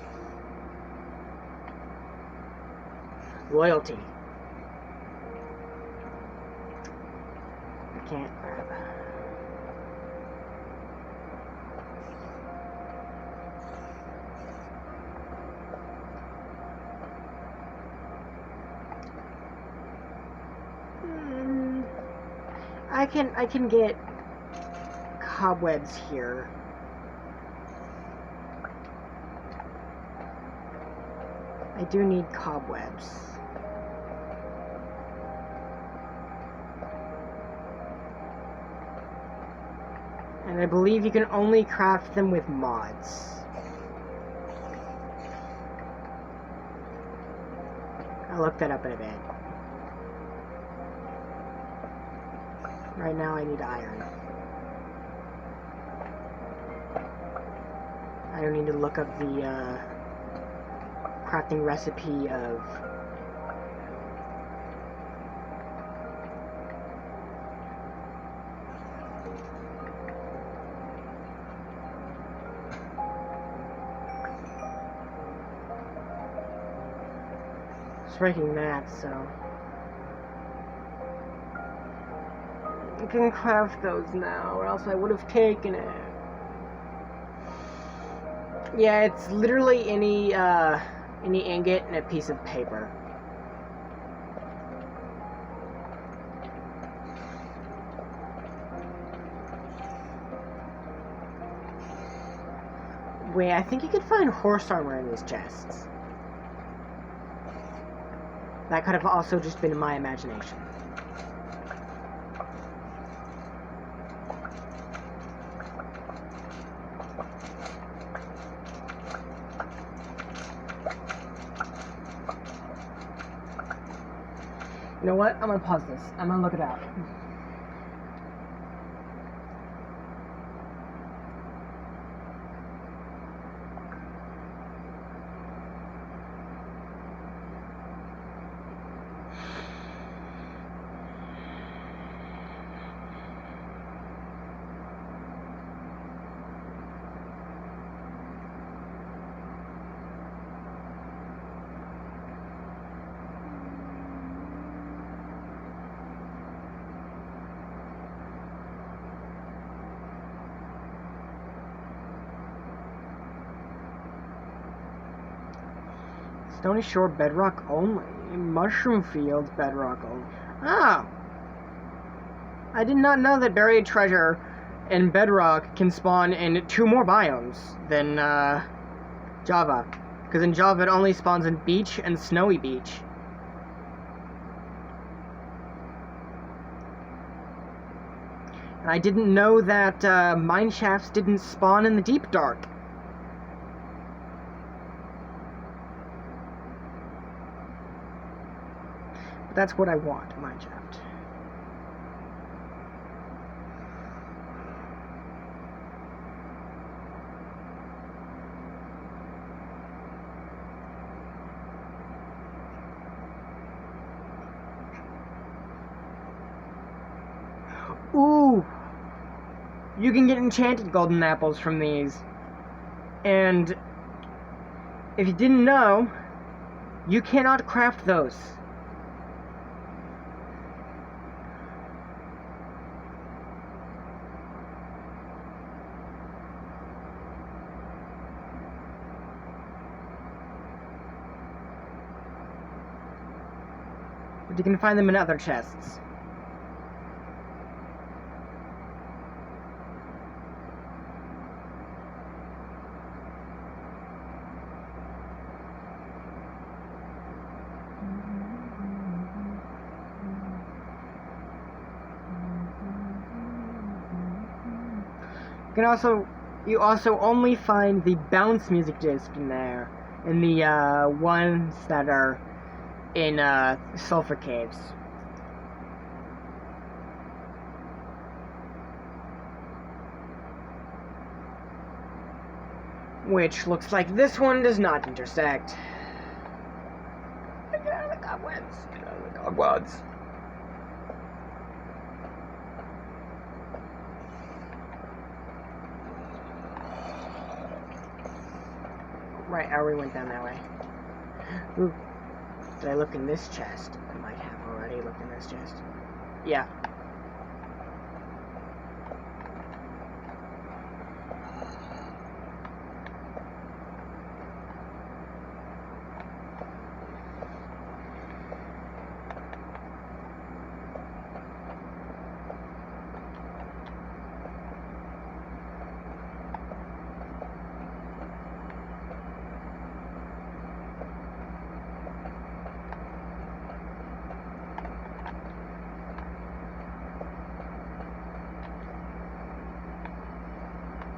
Loyalty. I can't grab. I can get cobwebs here. I do need cobwebs. And I believe you can only craft them with mods. I'll look that up in a bit. Right now I need iron. I don't need to look up the crafting recipe of breaking that, so I can craft those now, or else I would have taken it. Yeah, it's literally any ingot and a piece of paper. Wait, I think you could find horse armor in these chests. That could have also just been my imagination. You know what? I'm gonna pause this. I'm gonna look it up. Stony Shore bedrock only. Mushroom Fields bedrock only. Oh! I did not know that buried treasure in Bedrock can spawn in 2 more biomes than Java. Because in Java it only spawns in beach and snowy beach. And I didn't know that mineshafts didn't spawn in the deep dark. But that's what I want, mineshaft. Ooh! You can get enchanted golden apples from these. And if you didn't know, you cannot craft those. But you can find them in other chests. You also only find the bounce music disc in there, in the ones that are in sulfur caves. Which looks like this one does not intersect. Get out of the cobwebs! Get out of the cobwebs! Right, I already went down that way. Ooh. Did I look in this chest? I might have already looked in this chest. Yeah.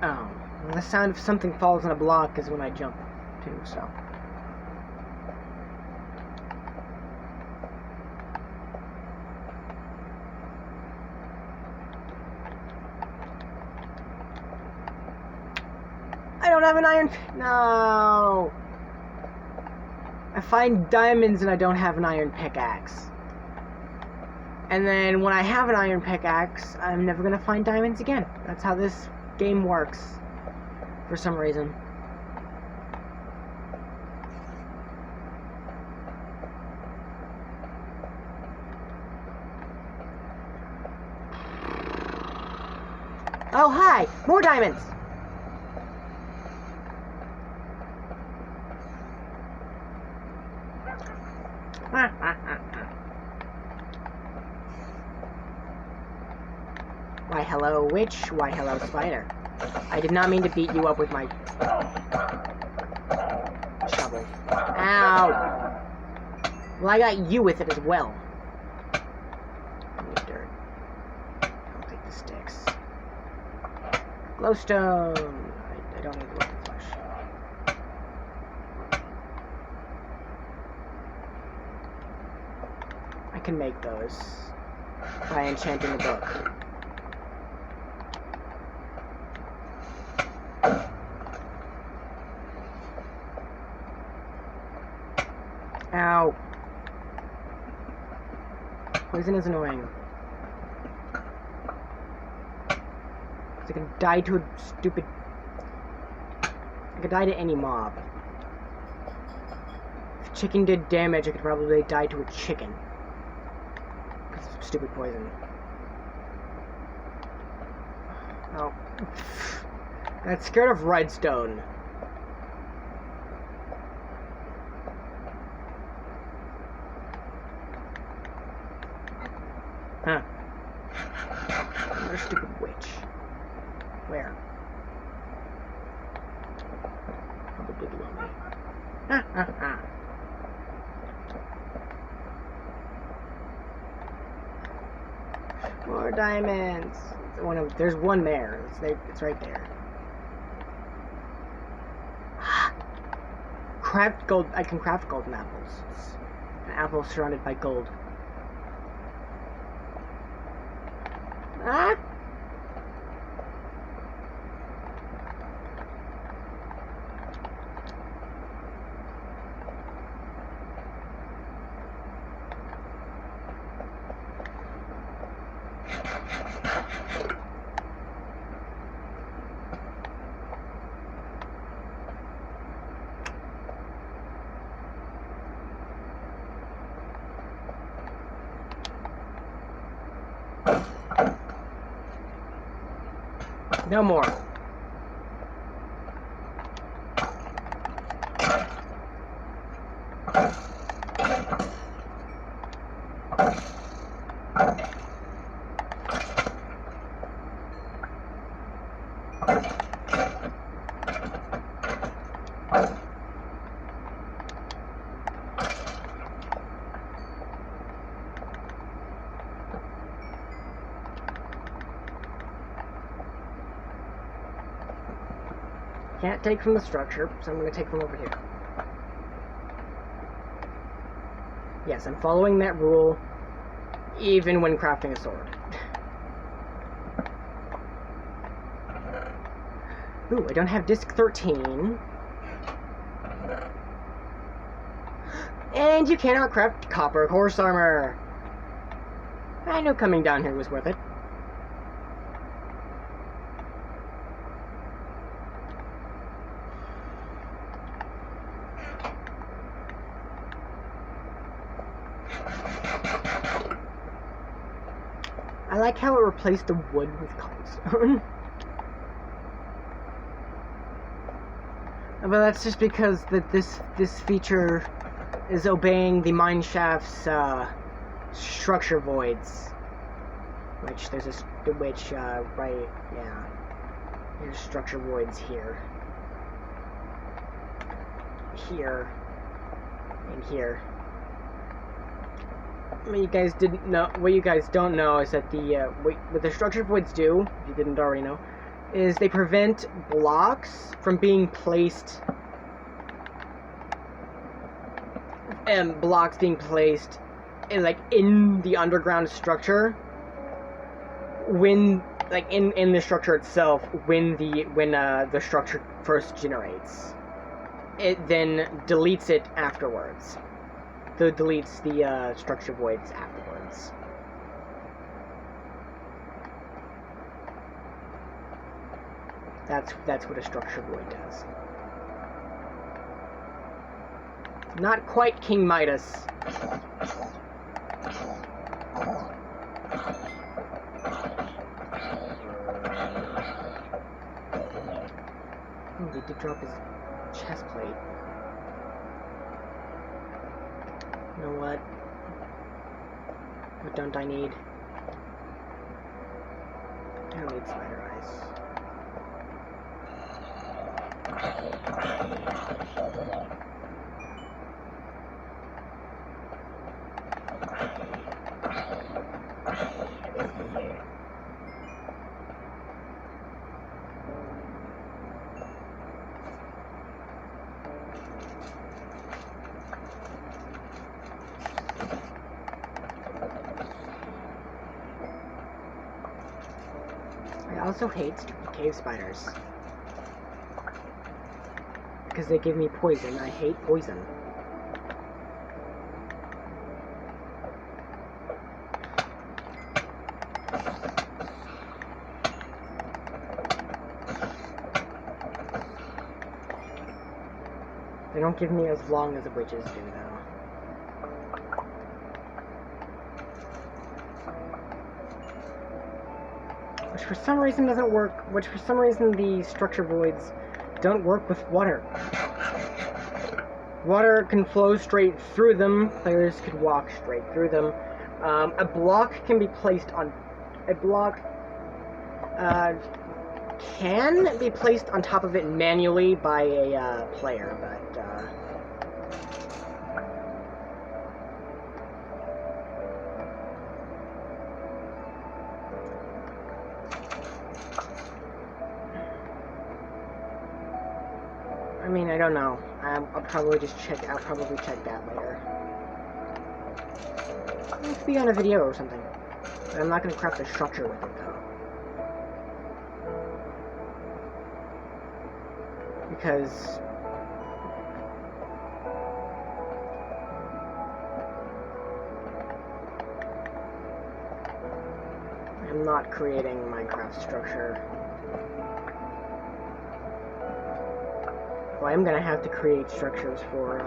Oh, well, the sound of something falls on a block is when I jump, too, so. I don't have an iron... No! I find diamonds and I don't have an iron pickaxe. And then when I have an iron pickaxe, I'm never gonna find diamonds again. That's how this game works, for some reason. Oh, hi! More diamonds! Why, hello, witch. Why, hello, spider. I did not mean to beat you up with my shovel. Ow! Well, I got you with it as well. I need dirt. I'll take the sticks. Glowstone! I don't need the flesh. I can make those by enchanting the book. Ow. Poison is annoying. I can die to a stupid... I could die to any mob. If chicken did damage, I could probably die to a chicken. Because of stupid poison. Oh. I got scared of redstone. Huh. More diamonds. There's one there. It's right there. Craft gold. I can craft golden apples. It's an apple surrounded by gold. Ah! No more. Can't take from the structure, so I'm going to take from over here. Yes, I'm following that rule, even when crafting a sword. Ooh, I don't have disc 13. And you cannot craft copper horse armor. I knew coming down here was worth it. I like how it replaced the wood with cobblestone. But that's just because this feature is obeying the mineshaft's structure voids, which there's right, yeah, there's structure voids here, and here. What you guys didn't know, what you guys don't know is that what the structure voids do, if you didn't already know, is they prevent blocks from being placed, in in the underground structure when in the structure itself when the structure first generates. It then deletes it afterwards. Deletes the structure voids afterwards. That's what a structure void does. Not quite King Midas. Oh, they did drop his chest plate. You know what? What don't I need? I don't need spider eyes. I also hate stupid cave spiders. Because they give me poison. I hate poison. They don't give me as long as the bridges do, though. Which for some reason doesn't work, which for some reason the structure voids don't work with water. Water can flow straight through them, players could walk straight through them. A block can be placed on... A block can be placed on top of it manually by a player, but I mean, I don't know. I'll probably just check. I'll probably check that later. It could be on a video or something. But I'm not gonna craft a structure with it though. Because I'm not creating a Minecraft structure. Well, I'm gonna have to create structures for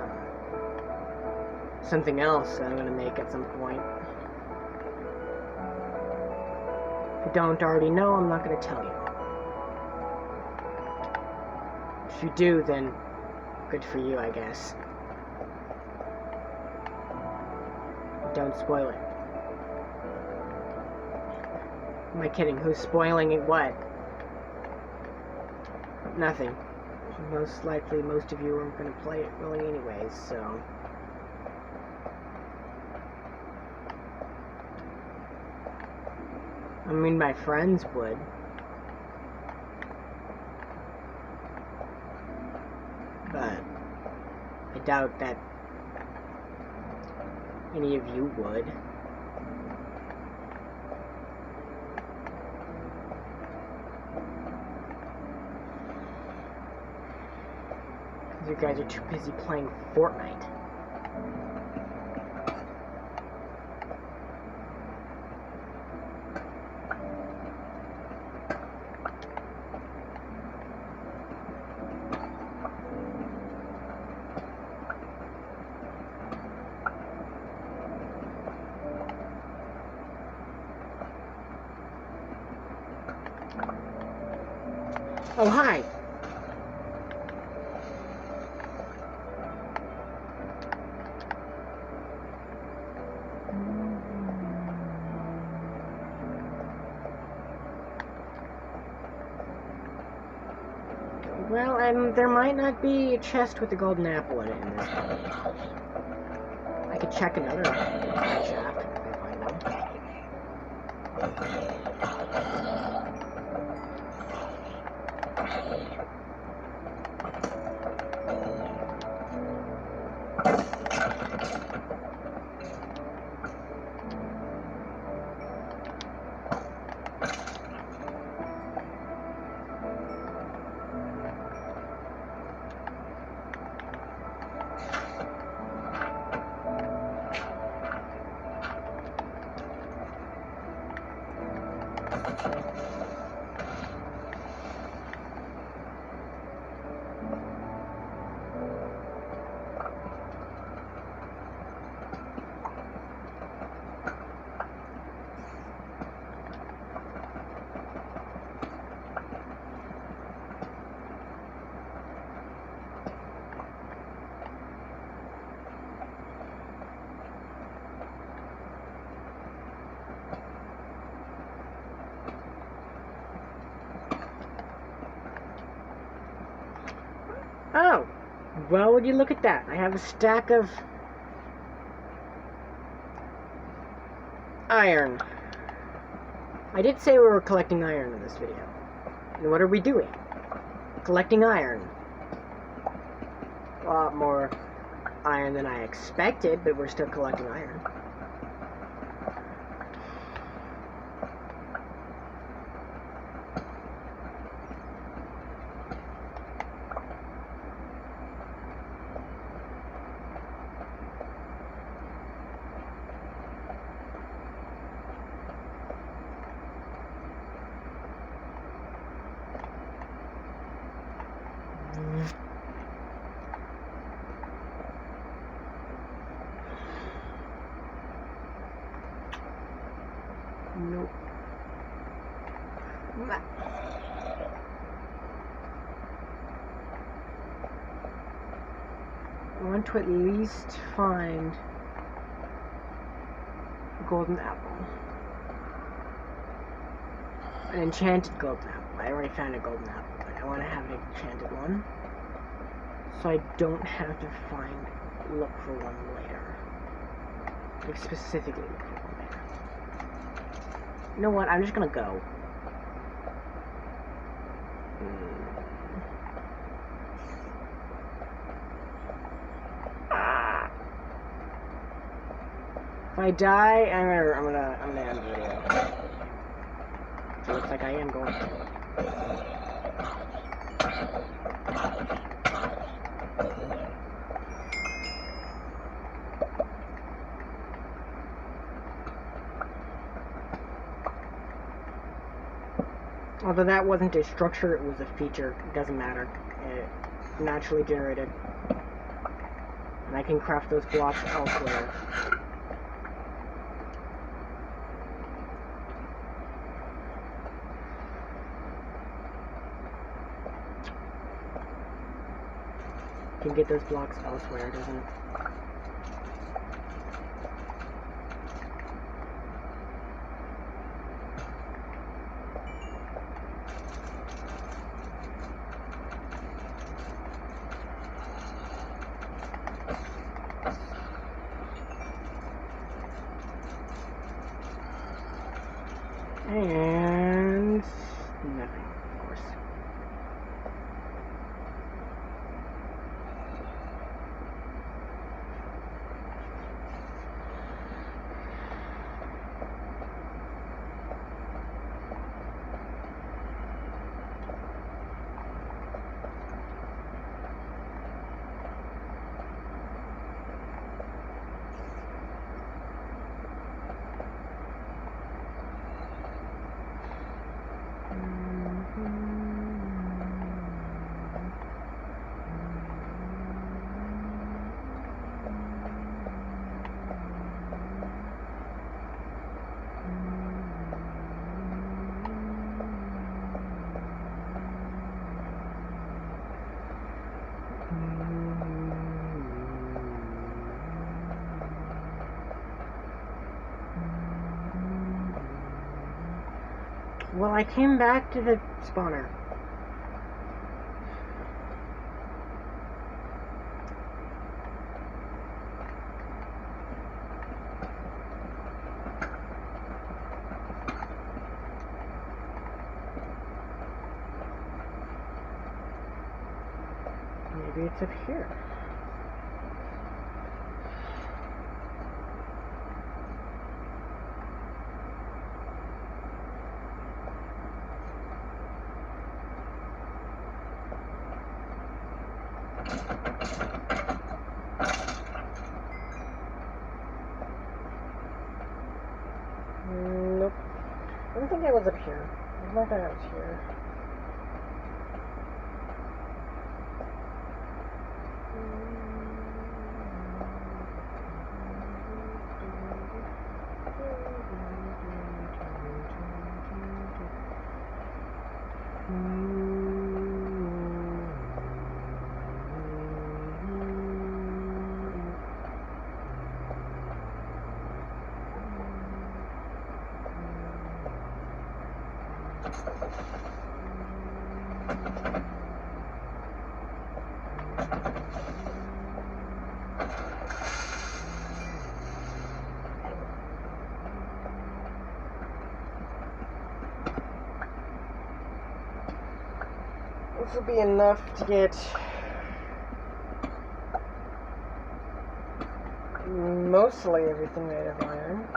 something else that I'm gonna make at some point. If you don't already know, I'm not gonna tell you. If you do, then good for you, I guess. Don't spoil it. Am I kidding? Who's spoiling it? What? Nothing. Most likely, most of you aren't going to play it really anyways, so... I mean, my friends would. But I doubt that any of you would. You guys are too busy playing Fortnite. Oh, hi! Well, there might not be a chest with a golden apple in it in this one. I could check another shaft if I find one. Oh! Well, would you look at that? I have a stack of iron. I did say we were collecting iron in this video. And what are we doing? Collecting iron. A lot more iron than I expected, but we're still collecting iron. Nope. I want to at least find a golden apple. An enchanted golden apple. I already found a golden apple, but I want to have an enchanted one. So I don't have to look for one later. Like specifically look for one later. You know what? I'm just gonna go. I die, I'm gonna end the video. So it looks like I am going to. Although that wasn't a structure, it was a feature. It doesn't matter. It naturally generated. And I can craft those blocks elsewhere. Can get those blocks elsewhere, doesn't it? And nothing, of course. Well, I came back to the spawner. Maybe it's up here. Nope. I don't think I was up here. I don't think I was here. This will be enough to get mostly everything made of iron.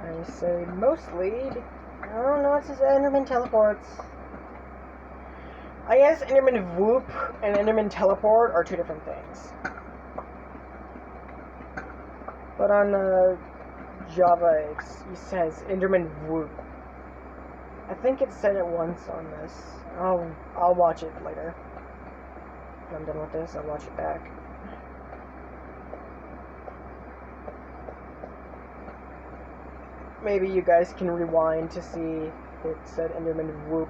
I say mostly. Oh no, it says Enderman teleports. I guess Enderman Whoop and Enderman Teleport are two different things. But on Java, it says Enderman Whoop. I think it said it once on this. I'll watch it later. When I'm done with this, I'll watch it back. Maybe you guys can rewind to see if it said Enderman Whoop.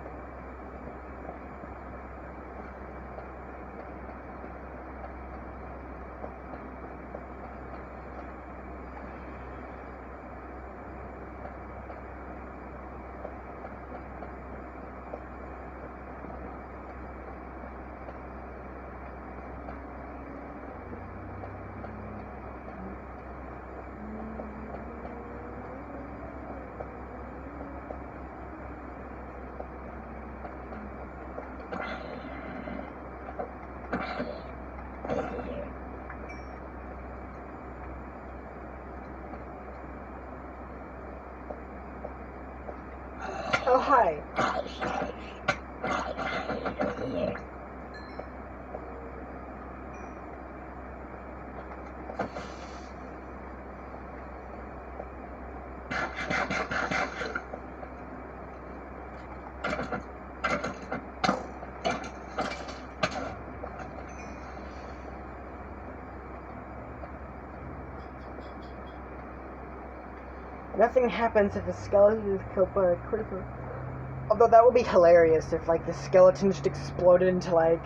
Nothing happens if a skeleton is killed by a creeper. Although that would be hilarious if, like, the skeleton just exploded into, like,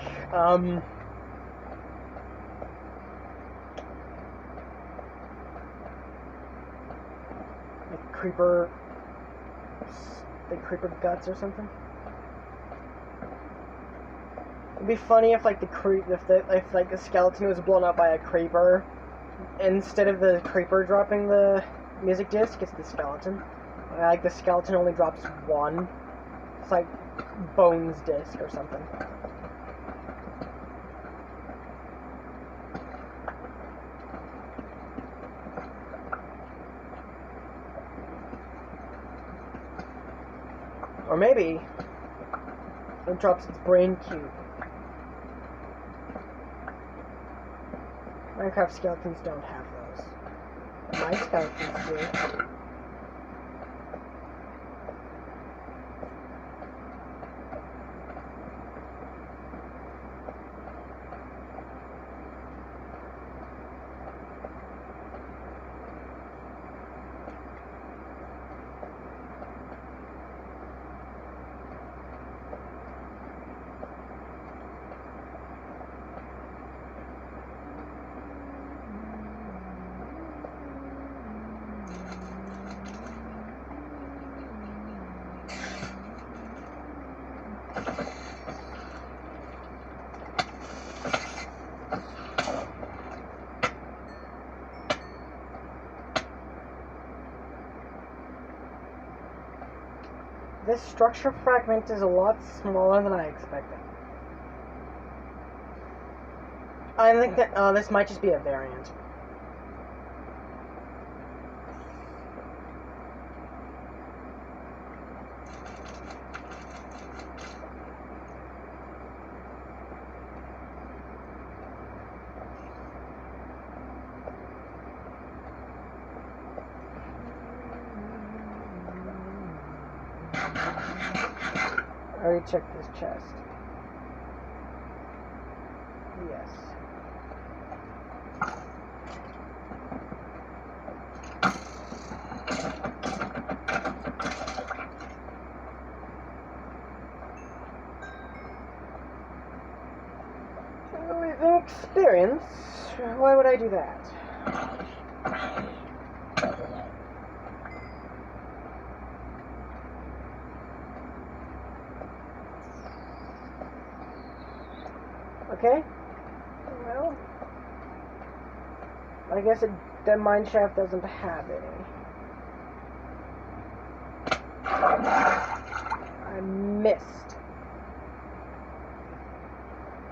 creeper guts or something. It'd be funny if, like, if the skeleton was blown up by a creeper, instead of the creeper dropping the music disc, it's the skeleton. Like, the skeleton only drops one. It's like Bones disc or something. Or maybe it drops its brain cube. Minecraft skeletons don't have those. My skeletons do. This structure fragment is a lot smaller than I expected. I think that this might just be a variant. I already checked this chest. Yes. With experience, why would I do that? Okay, well, I guess the mine shaft doesn't have any. I missed.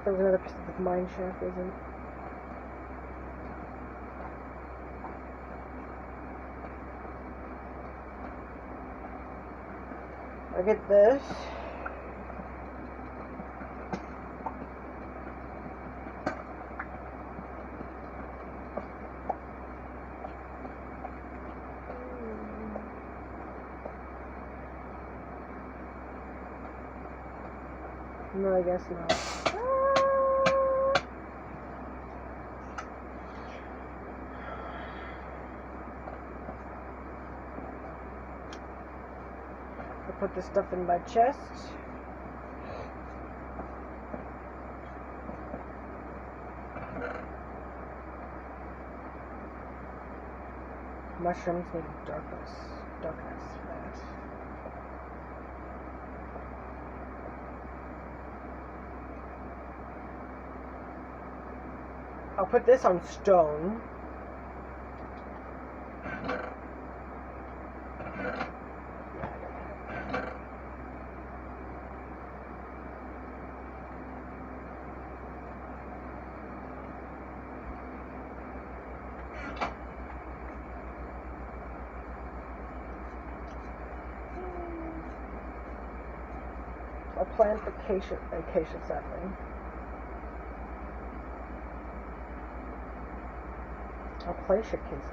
There was another piece of the mine shaft, isn't? I get this. No, I guess not. I put this stuff in my chest. Mushrooms need darkness for that. I'll put this on stone. I'll plant acacia sapling. I'll place your cases.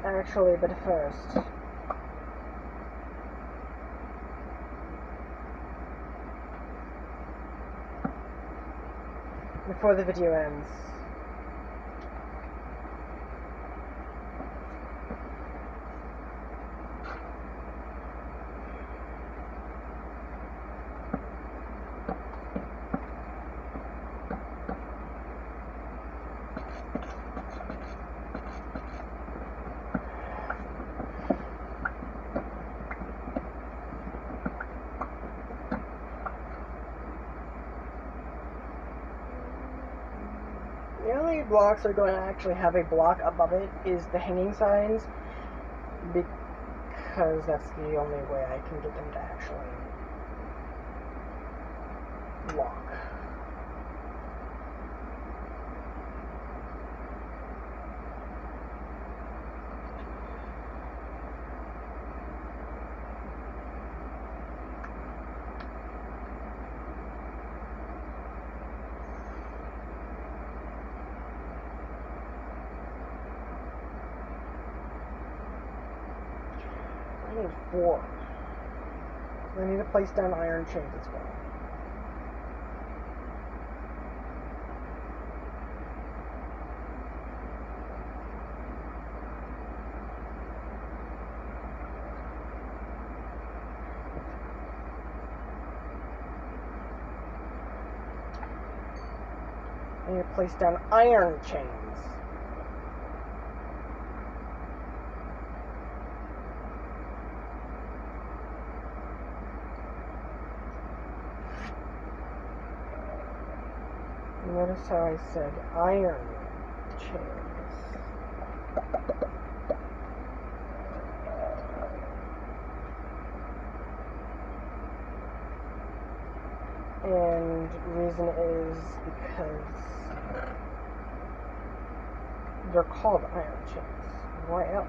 Actually, but first, before the video ends, the only blocks that are going to actually have a block above it is the hanging signs, because that's the only way I can get them to actually lock. I need 4. I need to place down iron chains as well. I need to place down iron chains. Notice how I said iron chains. And the reason is because they're called iron chains. Why else?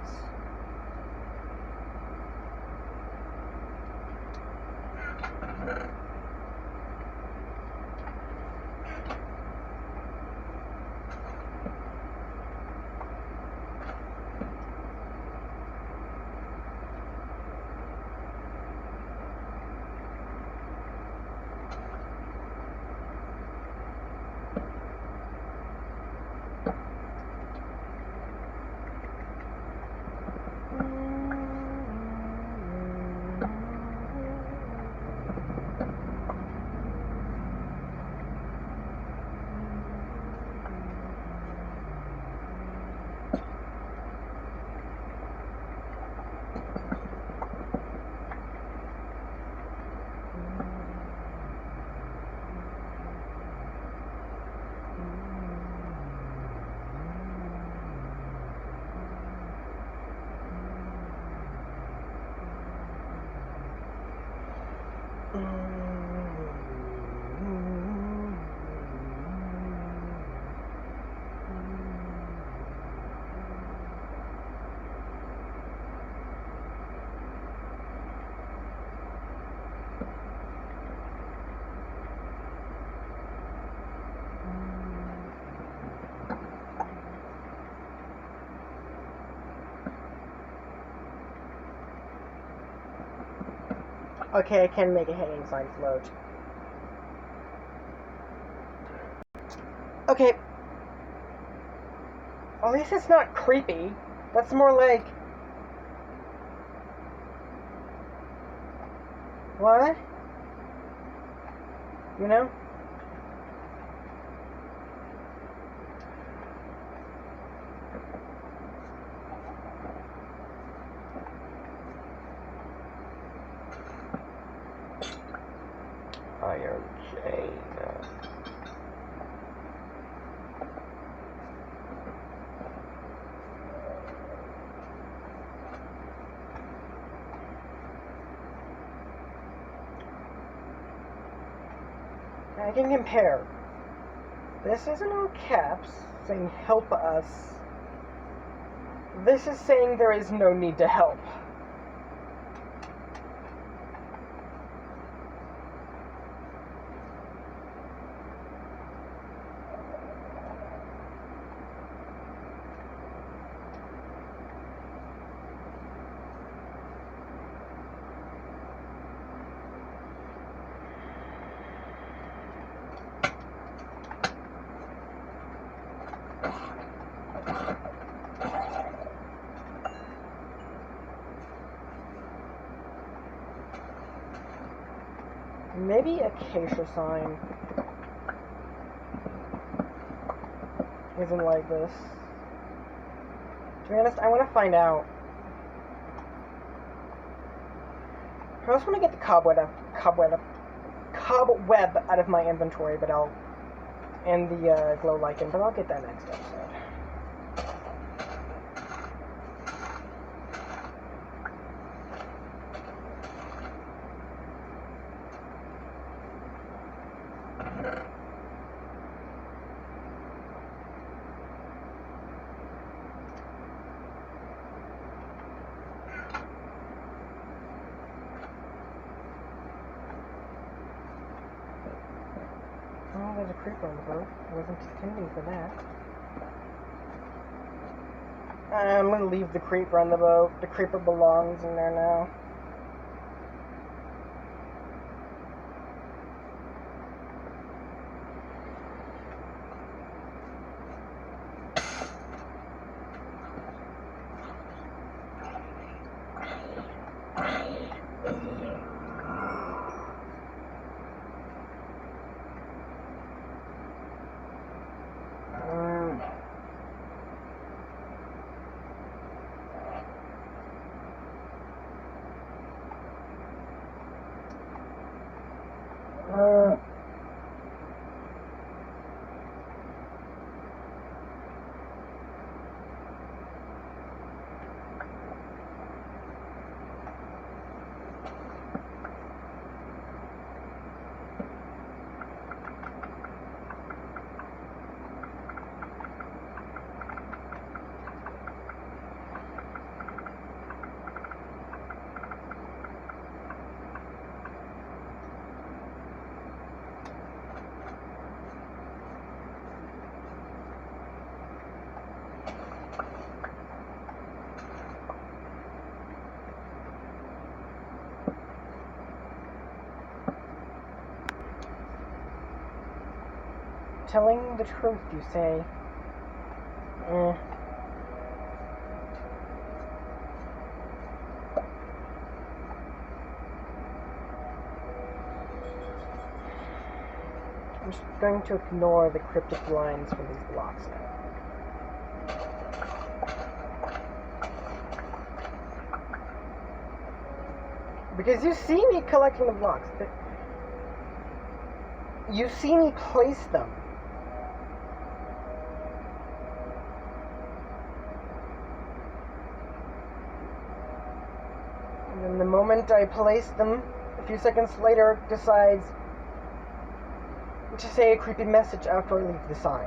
Okay, I can make a hanging sign float. Okay. At least it's not creepy. That's more like... What? You know? Iron chain. I can compare. This isn't all caps saying help us. This is saying there is no need to help. Maybe acacia sign isn't like this. To be honest, I want to find out. I also want to get the cobweb out of my inventory, but and the glow lichen, but I'll get that next episode. Oh, there's a creeper on the boat. I wasn't intending for that. I'm gonna leave the creeper on the boat. The creeper belongs in there now. Telling the truth, you say. I'm just going to ignore the cryptic lines from these blocks now. Because you see me collecting the blocks. You see me place them. And then the moment I place them, a few seconds later, it decides to say a creepy message after I leave the sign.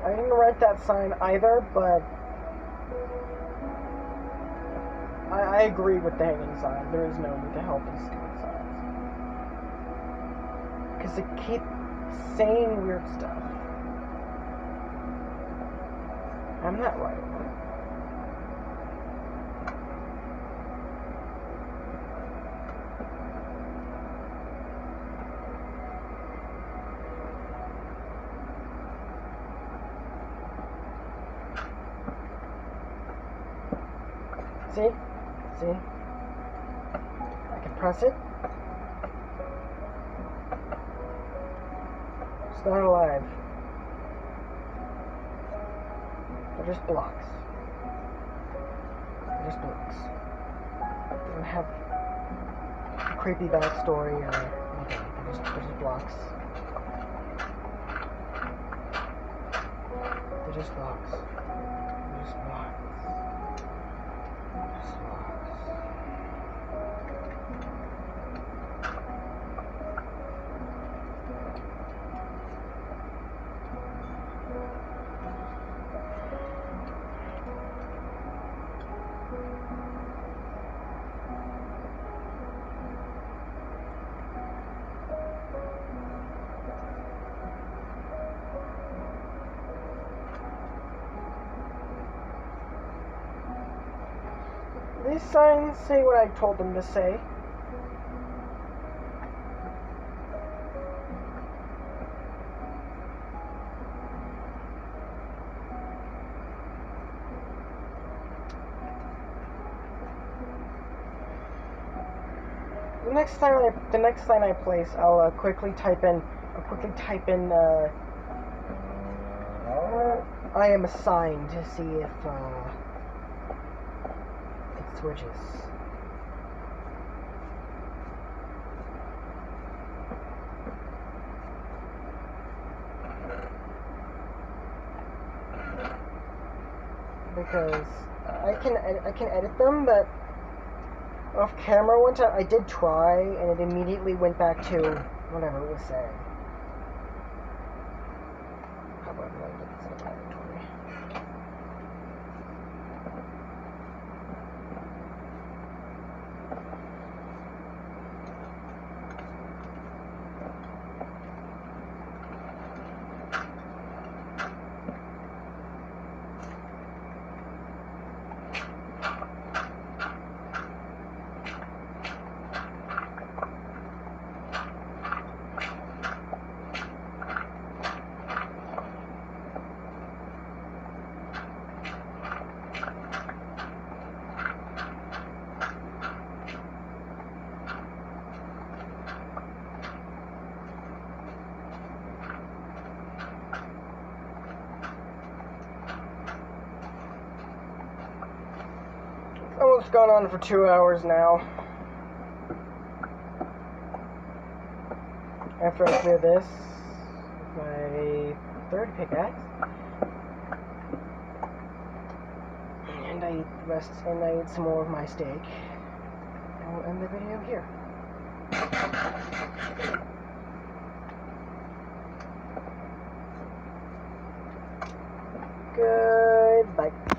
I didn't write that sign either, but I agree with the hanging sign. There is no need to help these stupid signs. Because they keep saying weird stuff. I'm not right. See? See? press it. It's not alive. They're just blocks. They're just blocks. They don't have a creepy backstory or nothing. They're just blocks. They're just blocks. They're just blocks. Just blocks. These signs say what I told them to say. The next sign I place, I'll quickly type in. I am assigned to see if it switches. Because I can edit them, but off camera one time I did try, and it immediately went back to whatever it was saying. How about I get this out of my inventory? Almost gone on for 2 hours now. After I clear this with my third pickaxe, and I eat the rest, and I eat some more of my steak, and we'll end the video here. Goodbye.